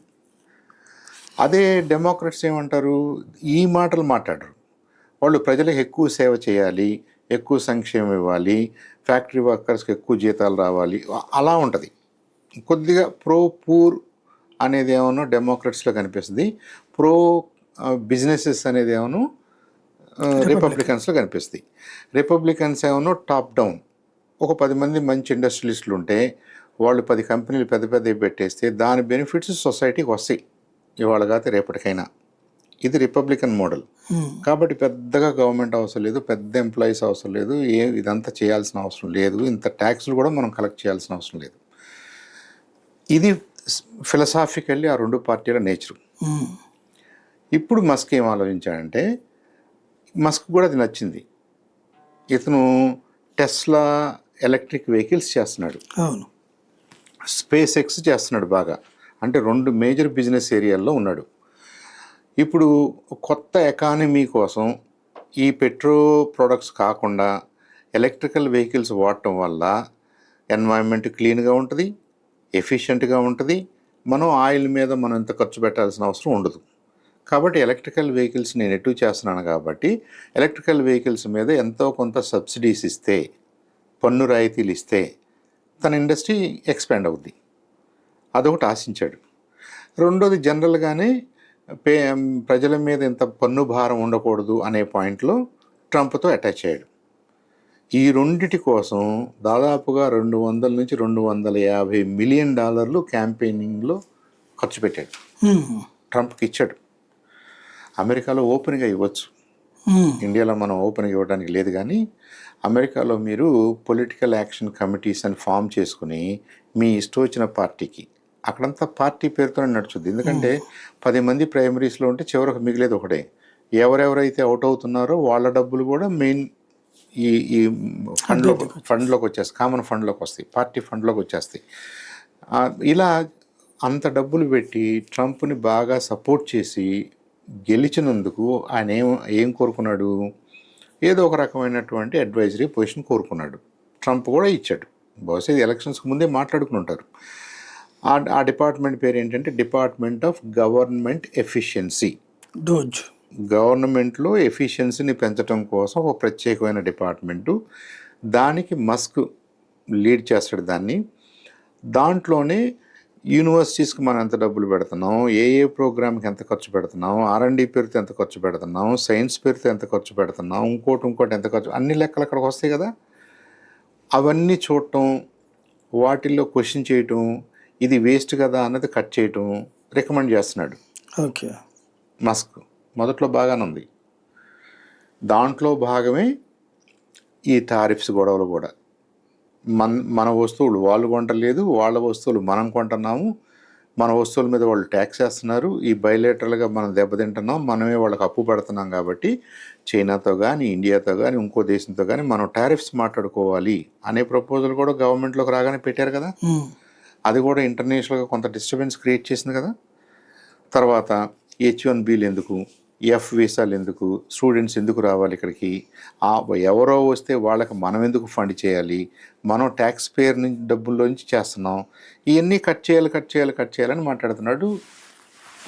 అదే డెమోక్రట్స్ ఏమంటారు, ఈ మాటలు మాట్లాడరు. వాళ్ళు ప్రజలకు ఎక్కువ సేవ చేయాలి, ఎక్కువ సంక్షేమం ఇవ్వాలి, ఫ్యాక్టరీ వర్కర్స్కి ఎక్కువ జీతాలు రావాలి, అలా ఉంటుంది. కొద్దిగా ప్రో పూర్ అనేది ఏమో డెమోక్రట్స్లో కనిపిస్తుంది, ప్రో బిజినెసెస్ అనేది ఏమో రిపబ్లికన్స్లో కనిపిస్తుంది. రిపబ్లికన్స్ ఏమో టాప్ డౌన్, ఒక 10 మంది మంచి ఇండస్ట్రియలిస్టులు ఉంటే వాళ్ళు 10 కంపెనీలు పెద్దవి పెట్టేస్తే దాని బెనిఫిట్స్ సొసైటీకి వస్తాయి ఇవాళ కాదు రేపటికైనా. ఇది రిపబ్లికన్ మోడల్. కాబట్టి పెద్దగా గవర్నమెంట్ అవసరం లేదు, పెద్ద ఎంప్లాయీస్ అవసరం లేదు, ఇదంతా చేయాల్సిన అవసరం లేదు, ఇంత ట్యాక్స్లు కూడా మనం కలెక్ట్ చేయాల్సిన అవసరం లేదు. ఇది ఫిలసాఫికల్లీ ఆ రెండు పార్టీల నేచరు. ఇప్పుడు మస్క్ ఏం ఆలోచించాడంటే, మస్క్ కూడా అది నచ్చింది. ఇతను టెస్లా ఎలక్ట్రిక్ వెహికల్స్ చేస్తున్నాడు, స్పేస్ ఎక్స్ చేస్తున్నాడు బాగా. అంటే 2 మేజర్ బిజినెస్ ఏరియాల్లో ఉన్నాడు. ఇప్పుడు కొత్త ఎకానమీ కోసం ఈ పెట్రో ప్రొడక్ట్స్ కాకుండా ఎలక్ట్రికల్ వెహికల్స్ వాడటం వల్ల ఎన్వైరన్మెంట్ క్లీన్గా ఉంటుంది, ఎఫిషియెంట్గా ఉంటుంది, మనం ఆయిల్ మీద మనం ఇంత ఖర్చు పెట్టాల్సిన అవసరం ఉండదు. కాబట్టి ఎలక్ట్రికల్ వెహికల్స్ నేను ఎటు చేస్తున్నాను కాబట్టి ఎలక్ట్రికల్ వెహికల్స్ మీద ఎంతో కొంత సబ్సిడీస్ ఇస్తే, పన్ను రాయితీలు ఇస్తే తన ఇండస్ట్రీ ఎక్స్పాండ్ అవుద్ది. అదొకటి ఆశించాడు. రెండోది, జనరల్గానే ప్రజల మీద ఇంత పన్ను భారం ఉండకూడదు అనే పాయింట్లో ట్రంప్తో అటాచ్ అయ్యాడు. ఈ రెండిటి కోసం దాదాపుగా 200 నుంచి 250 మిలియన్ డాలర్లు క్యాంపెయినింగ్లో ఖర్చు పెట్టాడు. ట్రంప్కి ఇచ్చాడు. అమెరికాలో ఓపెన్గా ఇవ్వచ్చు, ఇండియాలో మనం ఓపెన్గా ఇవ్వడానికి లేదు. కానీ అమెరికాలో మీరు పొలిటికల్ యాక్షన్ కమిటీస్ అని ఫామ్ చేసుకుని మీ ఇష్టం వచ్చిన పార్టీకి, అక్కడంతా పార్టీ పేరుతోనే నడుచుద్ది. ఎందుకంటే 10 మంది ప్రైమరీస్లో ఉంటే చివరికి మిగిలేదు ఒకటే. ఎవరెవరైతే అవుట్ అవుతున్నారో వాళ్ళ డబ్బులు కూడా మెయిన్ ఈ ఈ ఫండ్లోకి వచ్చేస్తాయి, కామన్ ఫండ్లోకి వస్తాయి, పార్టీ ఫండ్లోకి వచ్చేస్తాయి. ఇలా అంత డబ్బులు పెట్టి ట్రంప్ని బాగా సపోర్ట్ చేసి గెలిచినందుకు ఆయన ఏం కోరుకున్నాడు? ఏదో ఒక రకమైనటువంటి అడ్వైజరీ పొజిషన్ కోరుకున్నాడు. ట్రంప్ కూడా ఇచ్చాడు. బహుశా ఇది ఎలక్షన్స్కి ముందే మాట్లాడుకుని ఉంటారు. ఆ డిపార్ట్మెంట్ పేరు ఏంటంటే department of government efficiency. DOGE. గవర్నమెంట్లో ఎఫిషియన్సీని పెంచడం కోసం ఒక ప్రత్యేకమైన డిపార్ట్మెంటు. దానికి మస్క్ లీడ్ చేస్తాడు దాన్ని. దాంట్లోనే యూనివర్సిటీస్కి మనం ఎంత డబ్బులు పెడుతున్నాం, ఏ ప్రోగ్రామ్కి ఎంత ఖర్చు పెడుతున్నాం, R&D పేరుతో ఎంత ఖర్చు పెడుతున్నాం, సైన్స్ పేరుతో ఎంత ఖర్చు పెడుతున్నాం, ఇంకోటి ఎంత ఖర్చు, అన్ని లెక్కలు అక్కడికి వస్తాయి కదా. అవన్నీ చూడటం, వాటిల్లో క్వశ్చన్ చేయటం, ఇది వేస్ట్ కదా అన్నది కట్ చేయటం రికమెండ్ చేస్తున్నాడు. ఓకే. మస్క్ మొదట్లో బాగానే ఉంది. దాంట్లో భాగమే ఈ టారిఫ్స్ గొడవలు కూడా. మన వస్తువులు వాళ్ళు కొంటలేదు, వాళ్ళ వస్తువులు మనం కొంటున్నాము, మన వస్తువుల మీద వాళ్ళు ట్యాక్స్ వేస్తున్నారు, ఈ బయలేటరల్గా మనం దెబ్బతింటున్నాం, మనమే వాళ్ళకి అప్పు పెడుతున్నాం. కాబట్టి చైనాతో కానీ ఇండియాతో కానీ ఇంకో దేశంతో కానీ మనం టారిఫ్స్ మాట్లాడుకోవాలి అనే ప్రపోజల్ కూడా గవర్నమెంట్లోకి రాగానే పెట్టారు కదా. అది కూడా ఇంటర్నేషనల్గా కొంత డిస్టర్బెన్స్ క్రియేట్ చేసింది కదా. తర్వాత H1Bలు ఎందుకు, F వీసాలు ఎందుకు, స్టూడెంట్స్ ఎందుకు రావాలి ఇక్కడికి, ఎవరో వస్తే వాళ్ళకి మనం ఎందుకు ఫండ్ చేయాలి, మనం ట్యాక్స్ పేర్ నుంచి డబ్బుల్లోంచి చేస్తున్నాం, ఇవన్నీ కట్ చేయాలని మాట్లాడుతున్నాడు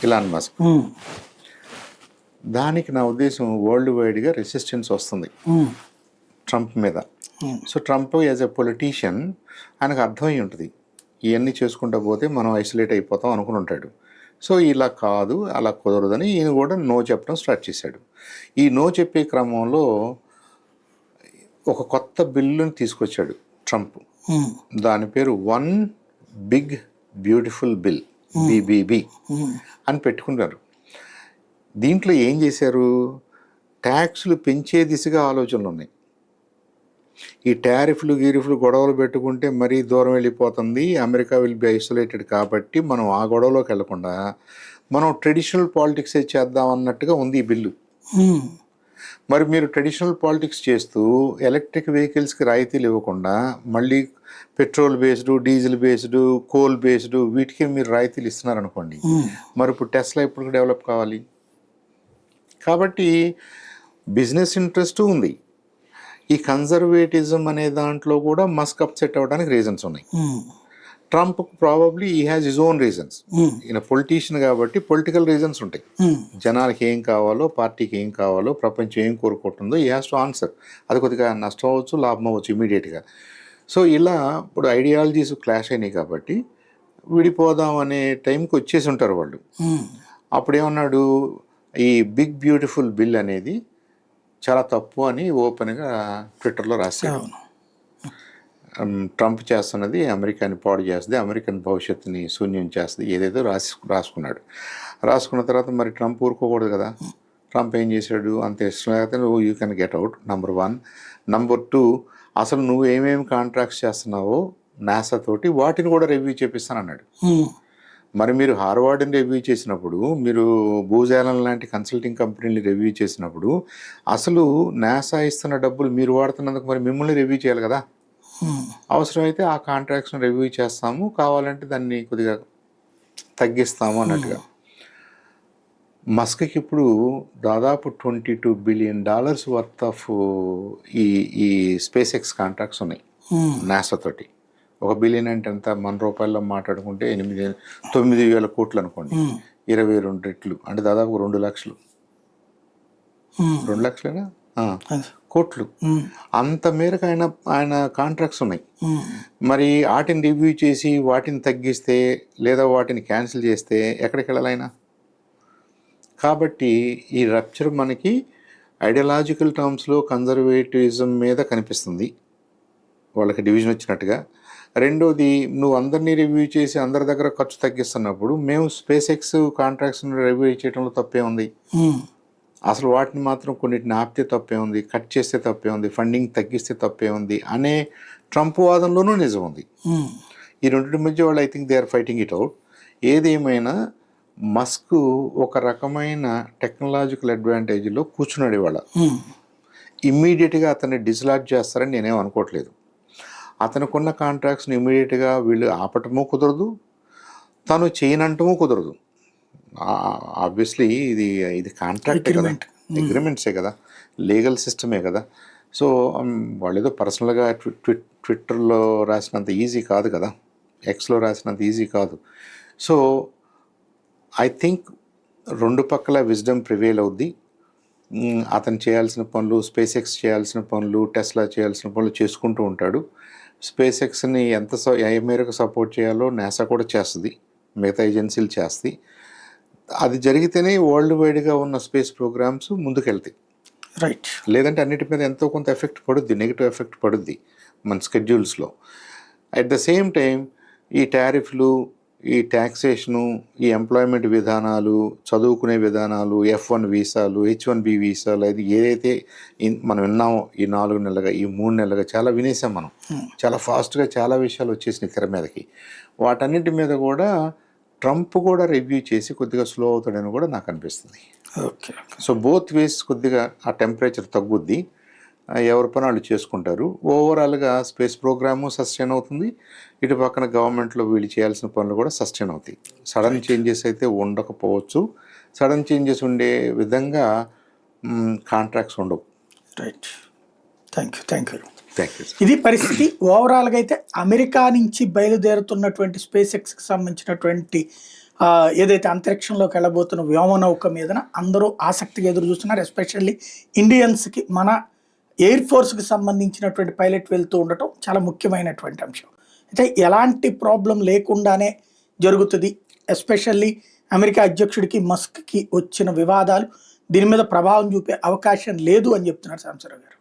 ఇలాన్ మస్క్. దానికి నా ఉద్దేశం వరల్డ్ వైడ్గా రెసిస్టెన్స్ వస్తుంది ట్రంప్ మీద. So Trump as a politician ఆయనకు అర్థమై ఉంటుంది, ఇవన్నీ చేసుకుంటూ పోతే మనం ఐసోలేట్ అయిపోతాం అనుకుని ఉంటాడు. సో ఇలా కాదు, అలా కుదరదని ఈయన కూడా నో చెప్పడం స్టార్ట్ చేశాడు. ఈ నో చెప్పే క్రమంలో ఒక కొత్త బిల్లుని తీసుకొచ్చాడు ట్రంప్. దాని పేరు one big beautiful bill, BBB అని పెట్టుకున్నారు. దీంట్లో ఏం చేశారు? ట్యాక్స్లు పెంచే దిశగా ఆలోచనలు ఉన్నాయి. ఈ టారిఫ్లు గొడవలు పెట్టుకుంటే మరీ దూరం వెళ్ళిపోతుంది, అమెరికా విల్ బి ఐసోలేటెడ్. కాబట్టి మనం ఆ గొడవలోకి వెళ్లకుండా మనం ట్రెడిషనల్ పాలిటిక్సే చేద్దాం అన్నట్టుగా ఉంది ఈ బిల్లు. మరి మీరు ట్రెడిషనల్ పాలిటిక్స్ చేస్తూ ఎలక్ట్రిక్ వెహికల్స్కి రాయితీలు ఇవ్వకుండా మళ్ళీ petrol based, diesel based, coal based వీటికి మీరు రాయితీలు ఇస్తున్నారనుకోండి, మరి ఇప్పుడు టెస్లా ఇప్పుడు డెవలప్ కావాలి. కాబట్టి బిజినెస్ ఇంట్రెస్ట్ ఉంది. ఈ కన్జర్వేటిజం అనే దాంట్లో కూడా మస్క్ అప్సెట్ అవ్వడానికి రీజన్స్ ఉన్నాయి. ట్రంప్ ప్రాబబ్లీ ఈ హ్యాస్ హిజ్ ఓన్ రీజన్స్. ఈయన పొలిటీషియన్ కాబట్టి పొలిటికల్ రీజన్స్ ఉంటాయి. జనాలకి ఏం కావాలో, పార్టీకి ఏం కావాలో, ప్రపంచం ఏం కోరుకుంటుందో ఈ హ్యాస్ టు ఆన్సర్. అది కొద్దిగా నష్టం అవ్వచ్చు, లాభం అవ్వచ్చు ఇమీడియట్గా. సో ఇలా ఇప్పుడు ఐడియాలజీస్ క్లాష్ అయినాయి కాబట్టి విడిపోదాం అనే టైంకి వచ్చేసి ఉంటారు వాళ్ళు. అప్పుడు ఏమన్నాడు, ఈ బిగ్ బ్యూటిఫుల్ బిల్ అనేది చాలా తప్పు అని ఓపెన్గా ట్విట్టర్లో రాశాడు. ట్రంప్ చేస్తున్నది అమెరికాని పాడు చేస్తుంది, అమెరికన్ భవిష్యత్తుని శూన్యం చేస్తుంది, ఏదేదో రాసుకున్నాడు. రాసుకున్న తర్వాత మరి ట్రంప్ ఊరుకోకూడదు కదా. ట్రంప్ ఏం చేశాడు, అంత ఇష్టం లేకపోతే నువ్వు you can get out, number 1. Number 2, అసలు నువ్వు ఏమేమి కాంట్రాక్ట్స్ చేస్తున్నావో నాసా తోటి వాటిని కూడా రివ్యూ చేపిస్తానన్నాడు. మరి మీరు హార్వర్డ్ని రివ్యూ చేసినప్పుడు, మీరు భూజాలం లాంటి కన్సల్టింగ్ కంపెనీని రివ్యూ చేసినప్పుడు అసలు నాసా ఇస్తున్న డబ్బులు మీరు వాడుతున్నందుకు మరి మిమ్మల్ని రివ్యూ చేయాలి కదా. అవసరమైతే ఆ కాంట్రాక్ట్స్ని రివ్యూ చేస్తాము, కావాలంటే దాన్ని కొద్దిగా తగ్గిస్తాము అన్నట్టుగా. మస్క్కి ఇప్పుడు దాదాపు $22 బిలియన్ వర్త్ ఆఫ్ ఈ స్పేస్ ఎక్స్ కాంట్రాక్ట్స్ ఉన్నాయి నాసా తోటి. 1 బిలియన్ అంటే ఎంత, మన రూపాయల్లో మాట్లాడుకుంటే 9,000 కోట్లు అనుకోండి, 22 రెట్లు అంటే దాదాపు 2 లక్షలు. 2 లక్షలేనా కోట్లు. అంత మేరకు ఆయన కాంట్రాక్ట్స్ ఉన్నాయి. మరి వాటిని రివ్యూ చేసి వాటిని తగ్గిస్తే లేదా వాటిని క్యాన్సిల్ చేస్తే ఎక్కడికి వెళ్ళాలి ఆయన? కాబట్టి ఈ రప్చర్ మనకి ఐడియాలజికల్ టర్మ్స్లో కన్జర్వేటివిజం మీద కనిపిస్తుంది, వాళ్ళకి డివిజన్ వచ్చినట్టుగా. రెండోది, నువ్వు అందరినీ రివ్యూ చేసి అందరి దగ్గర ఖర్చు తగ్గిస్తున్నప్పుడు మేము స్పేస్ ఎక్స్ కాంట్రాక్ట్స్ని రివ్యూ చేయడంలో తప్పే ఉంది? అసలు వాటిని మాత్రం కొన్నిటిని ఆపితే తప్పే ఉంది, కట్ చేస్తే తప్పే ఉంది, ఫండింగ్ తగ్గిస్తే తప్పే ఉంది అనే ట్రంప్ వాదనలోనూ నిజం ఉంది. ఈ రెండింటి మధ్య వాళ్ళు I think they are fighting it out. ఏదేమైనా మస్క్ ఒక రకమైన టెక్నాలజికల్ అడ్వాంటేజ్లో కూర్చున్నాడు ఇవాళ. ఇమ్మీడియట్గా అతన్ని డిస్లాడ్జ్ చేస్తారని నేనేం అనుకోవట్లేదు. అతనుకున్న కాంట్రాక్ట్స్ని ఇమ్మీడియట్గా వీళ్ళు ఆపటమూ కుదరదు, తను చేయనంటమూ కుదరదు. ఆబ్వియస్లీ ఇది కాంట్రాక్టే కదా, అగ్రిమెంట్సే కదా, లీగల్ సిస్టమే కదా. సో వాళ్ళు ఏదో పర్సనల్గా ట్విట్టర్లో రాసినంత ఈజీ కాదు కదా, ఎక్స్లో రాసినంత ఈజీ కాదు. సో ఐ థింక్ రెండు పక్కల విజ్డమ్ ప్రివేల్ అవుద్ది. అతను చేయాల్సిన పనులు, స్పేస్ ఎక్స్ చేయాల్సిన పనులు, టెస్లా చేయాల్సిన పనులు చేసుకుంటూ ఉంటాడు. స్పేస్ ఎక్స్ని ఏ మేరకు సపోర్ట్ చేయాలో నాసా కూడా చేస్తుంది, మిగతా ఏజెన్సీలు చేస్తాయి. అది జరిగితేనే వరల్డ్ వైడ్గా ఉన్న స్పేస్ ప్రోగ్రామ్స్ ముందుకెళ్తాయి. రైట్. లేదంటే అన్నిటి మీద ఎంతో కొంత ఎఫెక్ట్ పడుద్ది, నెగిటివ్ ఎఫెక్ట్ పడుద్ది మన స్కెడ్యూల్స్లో. అట్ ద సేమ్ టైం ఈ టారిఫ్లు, ఈ ట్యాక్సేషను, ఈ ఎంప్లాయ్మెంట్ విధానాలు, చదువుకునే విధానాలు, F1 వీసాలు, H1B వీసాలు, అది ఏదైతే మనం విన్నామో ఈ 4 నెలలుగా, ఈ 3 నెలలుగా చాలా వినేసాం మనం. చాలా ఫాస్ట్గా చాలా విషయాలు వచ్చేసినాయి తెర మీదకి. వాటన్నిటి మీద కూడా ట్రంప్ కూడా రివ్యూ చేసి కొద్దిగా స్లో అవుతాడని కూడా నాకు అనిపిస్తుంది. ఓకే. సో బోత్ వేస్ కొద్దిగా ఆ టెంపరేచర్ తగ్గుద్ది, ఎవరి పని వాళ్ళు చేసుకుంటారు. ఓవరాల్గా స్పేస్ ప్రోగ్రాము సస్టైన్ అవుతుంది, ఇటు పక్కన గవర్నమెంట్లో వీళ్ళు చేయాల్సిన పనులు కూడా సస్టైన్ అవుతాయి. సడన్ చేంజెస్ అయితే ఉండకపోవచ్చు, సడన్ చేంజెస్ ఉండే విధంగా కాంట్రాక్ట్స్ ఉండవు. Right. Thank you. Thank you. ఇది పరిస్థితి. ఓవరాల్గా అయితే అమెరికా నుంచి బయలుదేరుతున్నటువంటి స్పేస్ ఎక్స్కి సంబంధించినటువంటి ఏదైతే అంతరిక్షంలోకి వెళ్ళబోతున్న వ్యోమనౌక మీదన అందరూ ఆసక్తిగా ఎదురు చూస్తున్నారు. ఎస్పెషల్లీ ఇండియన్స్కి, మన ఎయిర్ ఫోర్స్కి సంబంధించినటువంటి పైలట్ వెళ్తూ ఉండటం చాలా ముఖ్యమైనటువంటి అంశం. అయితే ఎలాంటి ప్రాబ్లం లేకుండానే జరుగుతుంది. ఎస్పెషల్లీ అమెరికా అధ్యక్షుడికి, మస్క్కి వచ్చిన వివాదాలు దీని మీద ప్రభావం చూపే అవకాశం లేదు అని చెప్తున్నారు సాంబశివరావు గారు.